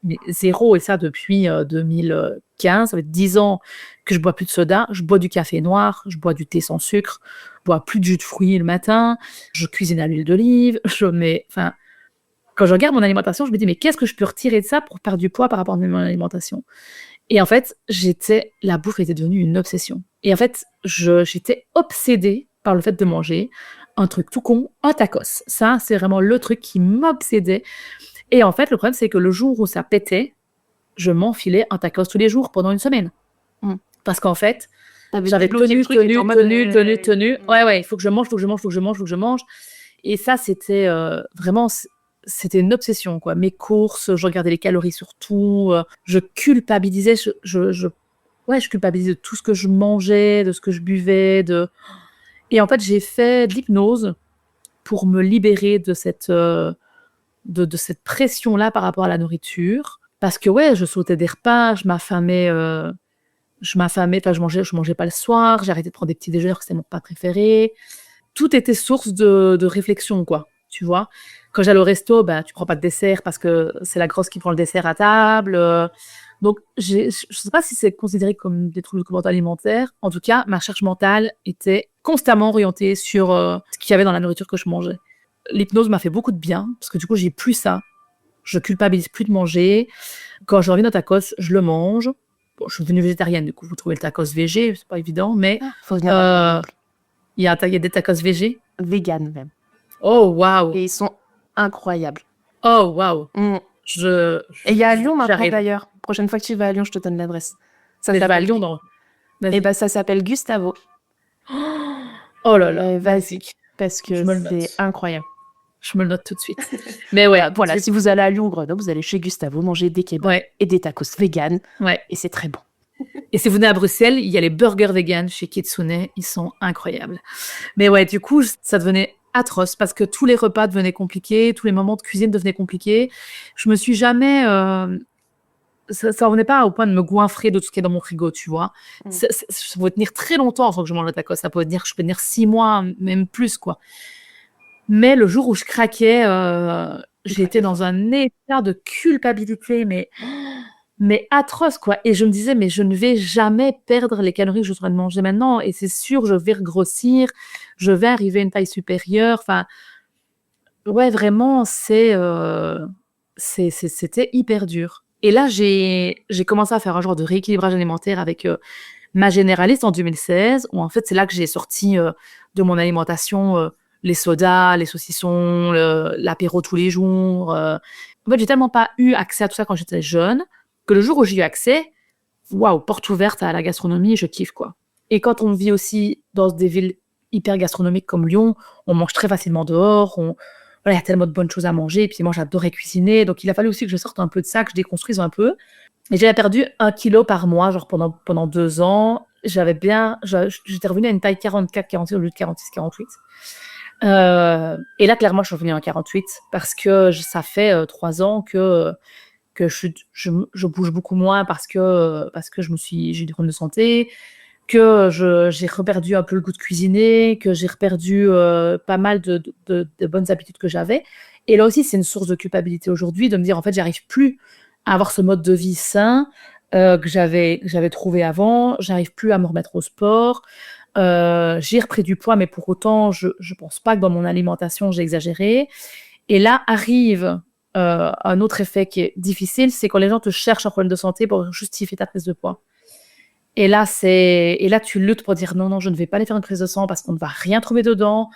mais 0 et ça depuis 2015, ça fait 10 ans que je bois plus de soda, je bois du café noir, je bois du thé sans sucre, je bois plus de jus de fruits le matin, je cuisine à l'huile d'olive, enfin, quand je regarde mon alimentation, je me dis mais qu'est-ce que je peux retirer de ça pour perdre du poids par rapport à mon alimentation? Et en fait, la bouffe était devenue une obsession. Et en fait, j'étais obsédée par le fait de manger un truc tout con, un tacos. Ça, c'est vraiment le truc qui m'obsédait. Et en fait, le problème, c'est que le jour où ça pétait, je m'enfilais un tacos tous les jours pendant une semaine. Parce qu'en fait, j'avais tenu. Ouais, il faut que je mange. Et ça, c'était vraiment, c'était une obsession, quoi. Mes courses, je regardais les calories sur tout, je culpabilisais, je culpabilisais de tout ce que je mangeais, de ce que je buvais, et en fait, j'ai fait de l'hypnose pour me libérer de cette pression-là par rapport à la nourriture. Parce que, ouais, je sautais des repas, je m'affamais, enfin, je mangeais pas le soir, j'ai arrêté de prendre des petits déjeuners, c'était mon repas préféré. Tout était source de réflexion, quoi, tu vois? Quand j'allais au resto, tu prends pas de dessert parce que c'est la grosse qui prend le dessert à table. Donc, je sais pas si c'est considéré comme des troubles du comportement alimentaire. En tout cas, ma charge mentale était constamment orientée sur ce qu'il y avait dans la nourriture que je mangeais. L'hypnose m'a fait beaucoup de bien parce que du coup, j'ai plus ça. Je culpabilise plus de manger. Quand j'ai envie d'un tacos, je le mange. Bon, je suis devenue végétarienne, du coup, vous trouvez le tacos végé, c'est pas évident, mais Faut venir il y a des tacos végé. vegan même. Oh, waouh! Et ils sont incroyables. Oh, waouh! Et il y a à Lyon maintenant d'ailleurs. Prochaine fois que tu vas à Lyon, je te donne l'adresse. Ça va à Lyon, non? Et ça s'appelle Gustavo. Oh là là, vas-y, parce que c'est incroyable. Je me le note tout de suite. Mais ouais, voilà, si vous allez à Lyon ou Grenoble, vous allez chez Gustavo manger des kebabs et des tacos vegan. Ouais. Et c'est très bon. Et si vous venez à Bruxelles, il y a les burgers vegan chez Kitsune. Ils sont incroyables. Mais ouais, du coup, ça devenait atroce parce que tous les repas devenaient compliqués, tous les moments de cuisine devenaient compliqués. Je me suis jamais... ça revenait pas au point de me goinfrer de tout ce qui est dans mon frigo, tu vois. Ça pouvait tenir très longtemps sans que je mange le tacos. Je peux tenir 6 mois, même plus, quoi. Mais le jour où je craquais, j'étais dans un état de culpabilité, mais atroce, quoi. Et je me disais, mais je ne vais jamais perdre les calories que je suis en train de manger maintenant. Et c'est sûr, je vais regrossir, je vais arriver à une taille supérieure. Enfin, ouais, vraiment, c'était hyper dur. Et là, j'ai commencé à faire un genre de rééquilibrage alimentaire avec ma généraliste en 2016, où en fait, c'est là que j'ai sorti de mon alimentation les sodas, les saucissons, l'apéro tous les jours. En fait, j'ai tellement pas eu accès à tout ça quand j'étais jeune que le jour où j'ai eu accès, waouh, porte ouverte à la gastronomie, je kiffe, quoi. Et quand on vit aussi dans des villes hyper gastronomiques comme Lyon, on mange très facilement dehors, voilà, il y a tellement de bonnes choses à manger, et puis moi j'adorais cuisiner, donc il a fallu aussi que je sorte un peu de ça, que je déconstruise un peu. Et j'avais perdu 1 kilo par mois, genre pendant 2 ans. J'étais revenue à une taille 44-46 au lieu de 46-48. Et là, clairement, je suis revenue à 48 parce que ça fait 3 ans que je bouge beaucoup moins parce que j'ai des problèmes de santé, que j'ai reperdu un peu le goût de cuisiner, que j'ai reperdu pas mal de bonnes habitudes que j'avais. Et là aussi, c'est une source de culpabilité aujourd'hui de me dire, en fait, j'arrive plus à avoir ce mode de vie sain que j'avais trouvé avant. J'arrive plus à me remettre au sport. J'ai repris du poids, mais pour autant, je pense pas que dans mon alimentation, j'ai exagéré. Et là arrive un autre effet qui est difficile, c'est quand les gens te cherchent un problème de santé pour justifier ta prise de poids. Et là, tu luttes pour dire non, non, je ne vais pas aller faire une prise de sang parce qu'on ne va rien trouver dedans.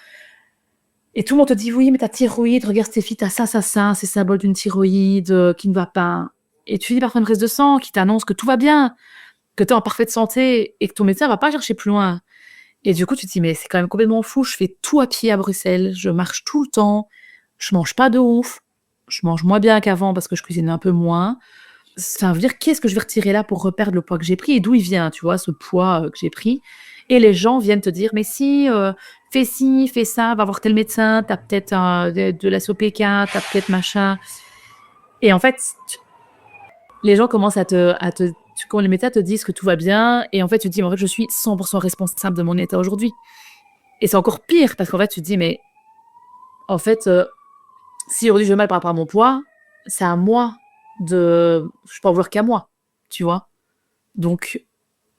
Et tout le monde te dit oui, mais ta thyroïde, regarde Stéphie, t'as ça, c'est symbole d'une thyroïde qui ne va pas. Et tu finis par faire une prise de sang qui t'annonce que tout va bien, que tu es en parfaite santé et que ton médecin va pas chercher plus loin. Et du coup, tu te dis, mais c'est quand même complètement fou, je fais tout à pied à Bruxelles, je marche tout le temps, je mange pas de ouf, je mange moins bien qu'avant parce que je cuisine un peu moins. Ça veut dire, qu'est-ce que je vais retirer là pour reperdre le poids que j'ai pris et d'où il vient, tu vois, ce poids que j'ai pris. Et les gens viennent te dire, mais si, fais ci, fais ça, va voir tel médecin, t'as peut-être de la SOPK, t'as peut-être machin. Et en fait, les gens commencent quand les médecins te disent que tout va bien, et en fait, tu te dis, mais en fait, je suis 100% responsable de mon état aujourd'hui. Et c'est encore pire, parce qu'en fait, tu te dis, mais en fait, si aujourd'hui je vais mal par rapport à mon poids, c'est à moi je peux en vouloir qu'à moi, tu vois. Donc,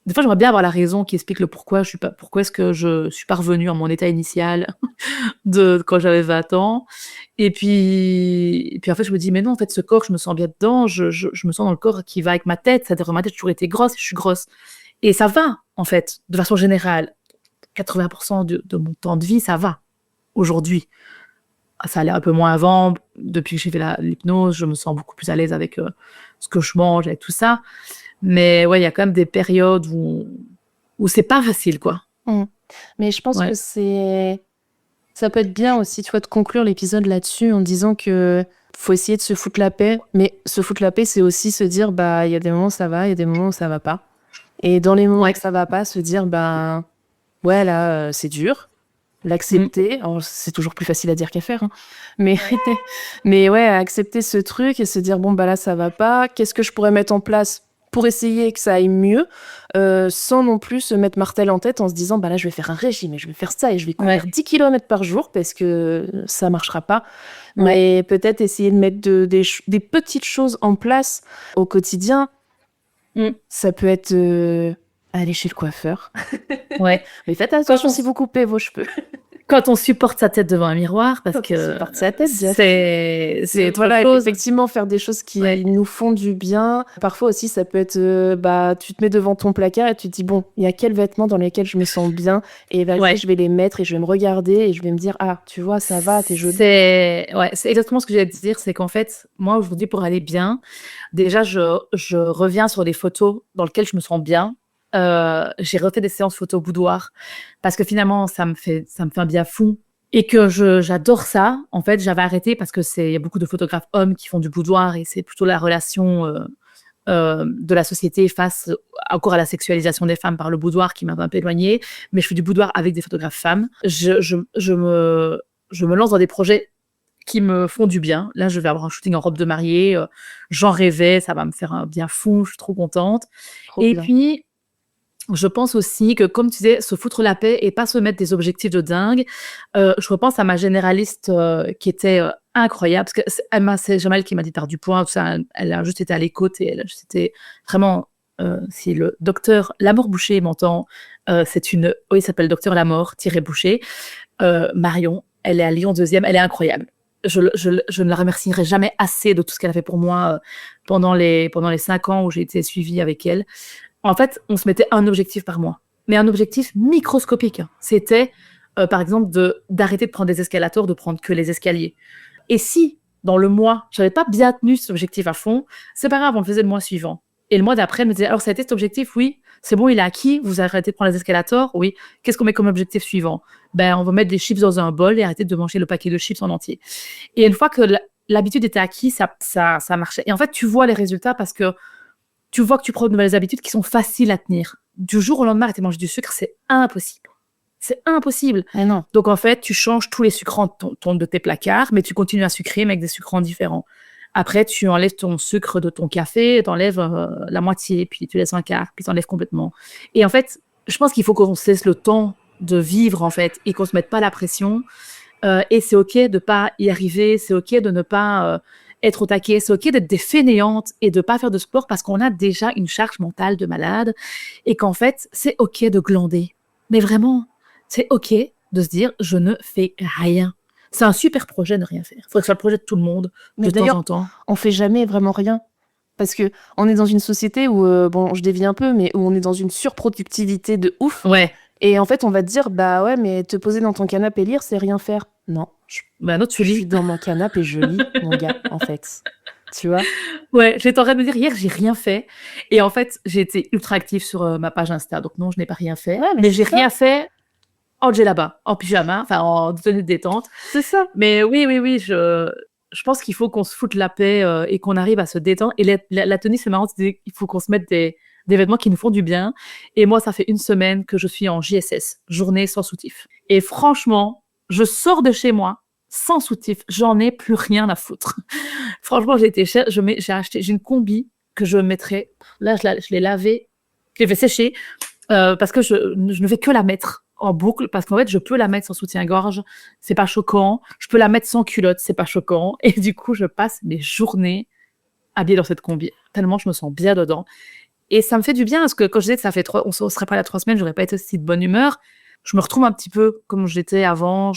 des fois, j'aimerais bien avoir la raison qui explique le pourquoi pourquoi est-ce que je suis pas revenue à mon état initial de quand j'avais 20 ans. Et puis en fait, je me dis, mais non, en fait, ce corps, je me sens bien dedans, je me sens dans le corps qui va avec ma tête, c'est-à-dire ma tête a toujours été grosse, je suis grosse. Et ça va, en fait, de façon générale. 80% de mon temps de vie, ça va, aujourd'hui. Ça allait un peu moins avant. Depuis que j'ai fait l'hypnose, je me sens beaucoup plus à l'aise avec ce que je mange, avec tout ça. Mais ouais, il y a quand même des périodes où c'est pas facile, quoi. Mais je pense que ça peut être bien aussi, tu vois, de conclure l'épisode là-dessus en disant que faut essayer de se foutre la paix. Mais se foutre la paix, c'est aussi se dire, bah, il y a des moments où ça va, il y a des moments où ça va pas. Et dans les moments où ça va pas, se dire, bah, ouais, là, c'est dur. L'accepter. Alors, c'est toujours plus facile à dire qu'à faire, hein. Mais ouais, accepter ce truc et se dire, bon, bah là, ça va pas. Qu'est-ce que je pourrais mettre en place pour essayer que ça aille mieux, sans non plus se mettre martel en tête en se disant, bah là, je vais faire un régime et je vais faire ça et je vais courir 10 km par jour parce que ça marchera pas. Mais peut-être essayer de mettre des petites choses en place au quotidien. Ça peut être aller chez le coiffeur. Ouais. Mais faites attention si vous coupez vos cheveux. Quand on supporte sa tête devant un miroir, parce Quand que on supporte sa tête, c'est voilà, effectivement, faire des choses qui nous font du bien. Parfois aussi, ça peut être, bah, tu te mets devant ton placard et tu te dis, bon, il y a quels vêtements dans lesquels je me sens bien, et vas-y, je vais les mettre et je vais me regarder et je vais me dire, ah, tu vois, ça va, t'es jolie. C'est exactement ce que j'allais te dire, c'est qu'en fait, moi, aujourd'hui, pour aller bien, déjà, je reviens sur des photos dans lesquelles je me sens bien. J'ai refait des séances photo boudoir parce que finalement ça me fait un bien fou et que j'adore ça. En fait, j'avais arrêté parce que il y a beaucoup de photographes hommes qui font du boudoir et c'est plutôt la relation de la société face encore à la sexualisation des femmes par le boudoir qui m'a un peu éloignée. Mais je fais du boudoir avec des photographes femmes. Je me lance dans des projets qui me font du bien. Là, je vais avoir un shooting en robe de mariée. J'en rêvais, ça va me faire un bien fou. Je suis trop contente. Et puis, je pense aussi que, comme tu disais, se foutre la paix et pas se mettre des objectifs de dingue. Je repense à ma généraliste qui était incroyable, parce que c'est Jamal qui m'a dit de perdre du poids, tout ça, elle a juste été à l'écoute et elle a juste été vraiment... si le docteur Lamort Boucher m'entend, il s'appelle docteur Lamort Boucher. Marion, elle est à Lyon 2e, elle est incroyable. Je ne la remercierai jamais assez de tout ce qu'elle a fait pour moi pendant les 5 ans où j'ai été suivie avec elle. En fait, on se mettait un objectif par mois, mais un objectif microscopique. C'était, par exemple, d'arrêter de prendre des escalators, de prendre que les escaliers. Et si, dans le mois, je n'avais pas bien tenu cet objectif à fond, c'est pas grave, on le faisait le mois suivant. Et le mois d'après, elle me disait, alors ça a été cet objectif? Oui. C'est bon, il est acquis, vous arrêtez de prendre les escalators? Oui. Qu'est-ce qu'on met comme objectif suivant? Ben, on va mettre des chips dans un bol et arrêter de manger le paquet de chips en entier. Et une fois que l'habitude était acquise, ça marchait. Et en fait, tu vois les résultats parce que tu vois que tu prends de nouvelles habitudes qui sont faciles à tenir. Du jour au lendemain, arrêter de manger du sucre, c'est impossible. C'est impossible. Mais non. Donc, en fait, tu changes tous les sucrants de tes placards, mais tu continues à sucrer, mais avec des sucrants différents. Après, tu enlèves ton sucre de ton café, tu enlèves la moitié, puis tu laisses un quart, puis tu enlèves complètement. Et en fait, je pense qu'il faut qu'on se laisse le temps de vivre, en fait, et qu'on ne se mette pas la pression. Et c'est OK de ne pas y arriver, c'est OK de ne pas... être au taquet, c'est OK d'être des fainéantes et de pas faire de sport parce qu'on a déjà une charge mentale de malade et qu'en fait, c'est OK de glander. Mais vraiment, c'est OK de se dire, je ne fais rien. C'est un super projet de ne rien faire. Il faudrait que ce soit le projet de tout le monde, Mais de temps d'ailleurs, en temps. on fait jamais vraiment rien. Parce que on est dans une société où, bon, je dévie un peu, mais où on est dans une surproductivité de ouf. Ouais. Et en fait, on va te dire, bah ouais, mais te poser dans ton canapé et lire, c'est rien faire. Non, Bah non, tu je suis lis. dans mon canapé et je lis, mon gars, en fait. Tu vois? Ouais, j'étais en train de me dire, hier, j'ai rien fait. Et en fait, j'ai été ultra active sur ma page Insta. Donc non, je n'ai pas rien fait. Ouais, mais Mais c'est j'ai ça. rien fait en djellaba, en pyjama, enfin en tenue de détente. C'est ça. Mais oui, je pense qu'il faut qu'on se foute la paix et qu'on arrive à se détendre. Et la tenue, c'est marrant, il faut qu'on se mette des vêtements qui nous font du bien. Et moi, ça fait une semaine que je suis en JSS, journée sans soutif. Et franchement, je sors de chez moi sans soutif. J'en ai plus rien à foutre. Franchement, j'ai une combi que je mettrai. Là, je l'ai lavée, je l'ai fait sécher parce que je ne fais que la mettre en boucle parce qu'en fait, je peux la mettre sans soutien-gorge, c'est pas choquant. Je peux la mettre sans culotte, c'est pas choquant. Et du coup, je passe mes journées habillée dans cette combi tellement je me sens bien dedans. Et ça me fait du bien parce que quand je disais que ça fait on serait pas là 3 semaines, j'aurais pas été aussi de bonne humeur. Je me retrouve un petit peu comme j'étais avant.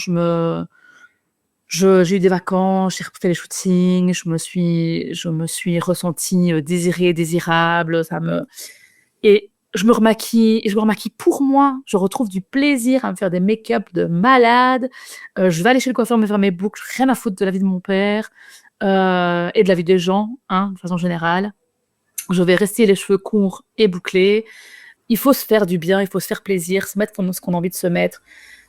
J'ai eu des vacances, j'ai refait les shootings, je me suis ressentie désirée, désirable. Et je me remaquille, et je me remaquille pour moi. Je retrouve du plaisir à me faire des make-up de malade. Je vais aller chez le coiffeur me faire mes boucles, rien à foutre de la vie de mon père et de la vie des gens, hein, de façon générale. Je vais rester les cheveux courts et bouclés. Il faut se faire du bien, il faut se faire plaisir, se mettre ce qu'on a envie de se mettre,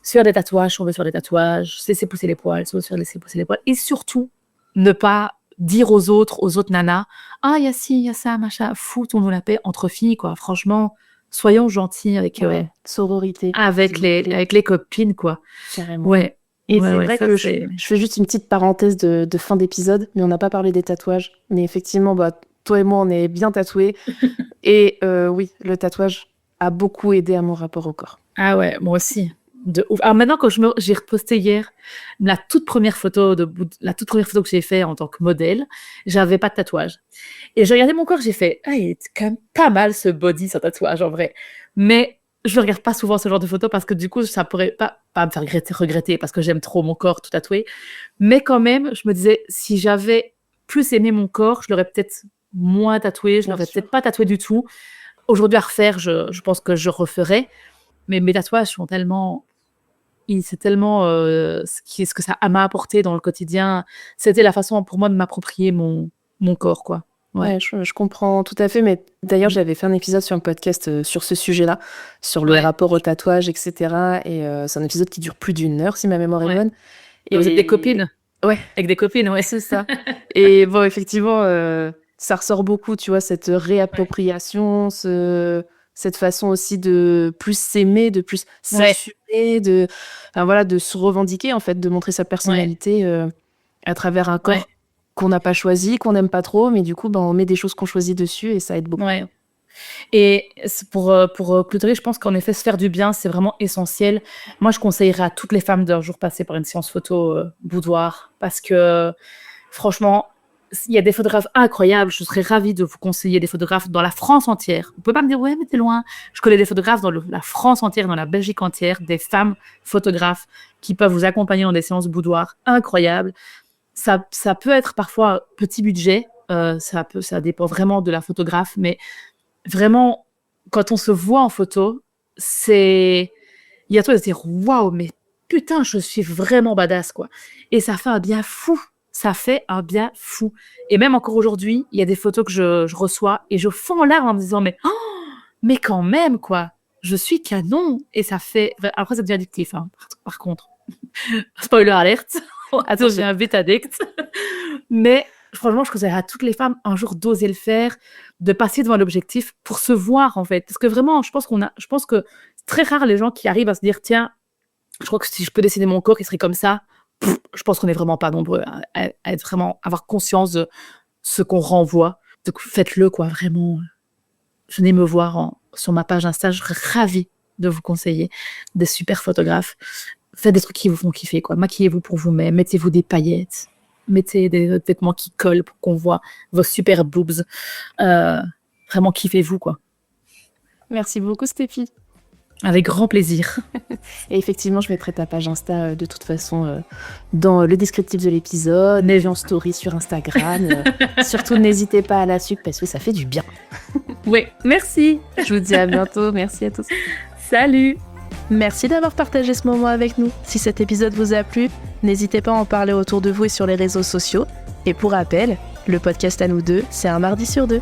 se faire des tatouages si on veut se faire des tatouages, se laisser pousser les poils, si on veut se faire laisser pousser les poils. Et surtout, ne pas dire aux autres nanas, ah, il y a ci, il y a ça, machin, foutons-nous la paix entre filles, quoi. Franchement, soyons gentils avec, Sororité. avec les copines, quoi. Carrément. Ouais. Et Ouais, c'est ouais, vrai ça, que c'est- je fais juste une petite parenthèse de fin d'épisode, mais on n'a pas parlé des tatouages. Mais effectivement, bah, toi et moi, on est bien tatoués. Et oui, le tatouage a beaucoup aidé à mon rapport au corps. Ah ouais, moi aussi. De ouf. Alors maintenant, j'ai reposté hier la toute première photo que j'ai fait en tant que modèle, j'avais pas de tatouage. Et j'ai regardé mon corps, j'ai fait, ah, il est quand même pas mal ce body sans tatouage en vrai. Mais je regarde pas souvent ce genre de photos parce que du coup, ça pourrait pas me faire regretter parce que j'aime trop mon corps tout tatoué. Mais quand même, je me disais, si j'avais plus aimé mon corps, je l'aurais peut-être moins tatoué, je Bien l'aurais sûr. peut-être pas tatoué du tout. Aujourd'hui, à refaire, je pense que je referais. Mais mes tatouages sont tellement. C'est tellement ce que ça m'a apporté dans le quotidien. C'était la façon pour moi de m'approprier mon corps, quoi. Ouais. Ouais, je comprends tout à fait. Mais d'ailleurs, Mm. j'avais fait un épisode sur un podcast sur ce sujet-là, sur le Ouais. rapport au tatouage, etc. Et c'est un épisode qui dure plus d'1 heure, si ma mémoire est Ouais. bonne. Et vous êtes des copines? Ouais, Avec des copines, ouais. c'est ça. Et bon, effectivement, ça ressort beaucoup, tu vois, cette réappropriation, cette façon aussi de plus s'aimer, de plus Ouais. s'assumer, enfin, voilà, de se revendiquer, en fait, de montrer sa personnalité à travers un corps Ouais. qu'on n'a pas choisi, qu'on n'aime pas trop, mais du coup, ben, on met des choses qu'on choisit dessus et ça aide beaucoup. Ouais. Et pour clôturer, je pense qu'en effet, se faire du bien, c'est vraiment essentiel. Moi, je conseillerais à toutes les femmes d'un jour passer par une séance photo boudoir parce que franchement, il y a des photographes incroyables. Je serais ravie de vous conseiller des photographes dans la France entière. Vous pouvez pas me dire, ouais, mais t'es loin. Je connais des photographes dans la France entière, dans la Belgique entière, des femmes photographes qui peuvent vous accompagner dans des séances boudoir incroyables. Ça peut être parfois petit budget, ça dépend vraiment de la photographe, mais vraiment, quand on se voit en photo, il y a toi de se dire, waouh, mais putain, je suis vraiment badass, quoi. Et ça fait un bien fou. Ça fait un bien fou. Et même encore aujourd'hui, il y a des photos que je reçois et je fonds en larmes en me disant, mais quand même, quoi. Je suis canon. Et ça fait. Après, ça devient addictif, hein, par contre. Spoiler alerte. Attends, j'ai un vite addict. Mais franchement, je conseillerais à toutes les femmes un jour d'oser le faire, de passer devant l'objectif pour se voir, en fait. Parce que vraiment, je pense que c'est très rare les gens qui arrivent à se dire, tiens, je crois que si je peux dessiner mon corps, il serait comme ça. Je pense qu'on n'est vraiment pas nombreux à être vraiment, avoir conscience de ce qu'on renvoie. Donc, faites-le, quoi, vraiment. Venez me voir sur ma page Insta, je serais ravie de vous conseiller des super photographes. Faites des trucs qui vous font kiffer, quoi. Maquillez-vous pour vous-même, mettez-vous des paillettes, mettez des vêtements qui collent pour qu'on voit vos super boobs. Vraiment kiffez-vous, quoi. Merci beaucoup, Stéphie. Avec grand plaisir. Et effectivement, je mettrai ta page Insta de toute façon dans le descriptif de l'épisode, et en story sur Instagram. Surtout, n'hésitez pas à la suivre parce que ça fait du bien. Oui, merci. Je vous dis à bientôt. Merci à tous. Salut. Merci d'avoir partagé ce moment avec nous. Si cet épisode vous a plu, n'hésitez pas à en parler autour de vous et sur les réseaux sociaux. Et pour rappel, le podcast à nous deux, c'est un mardi sur 2.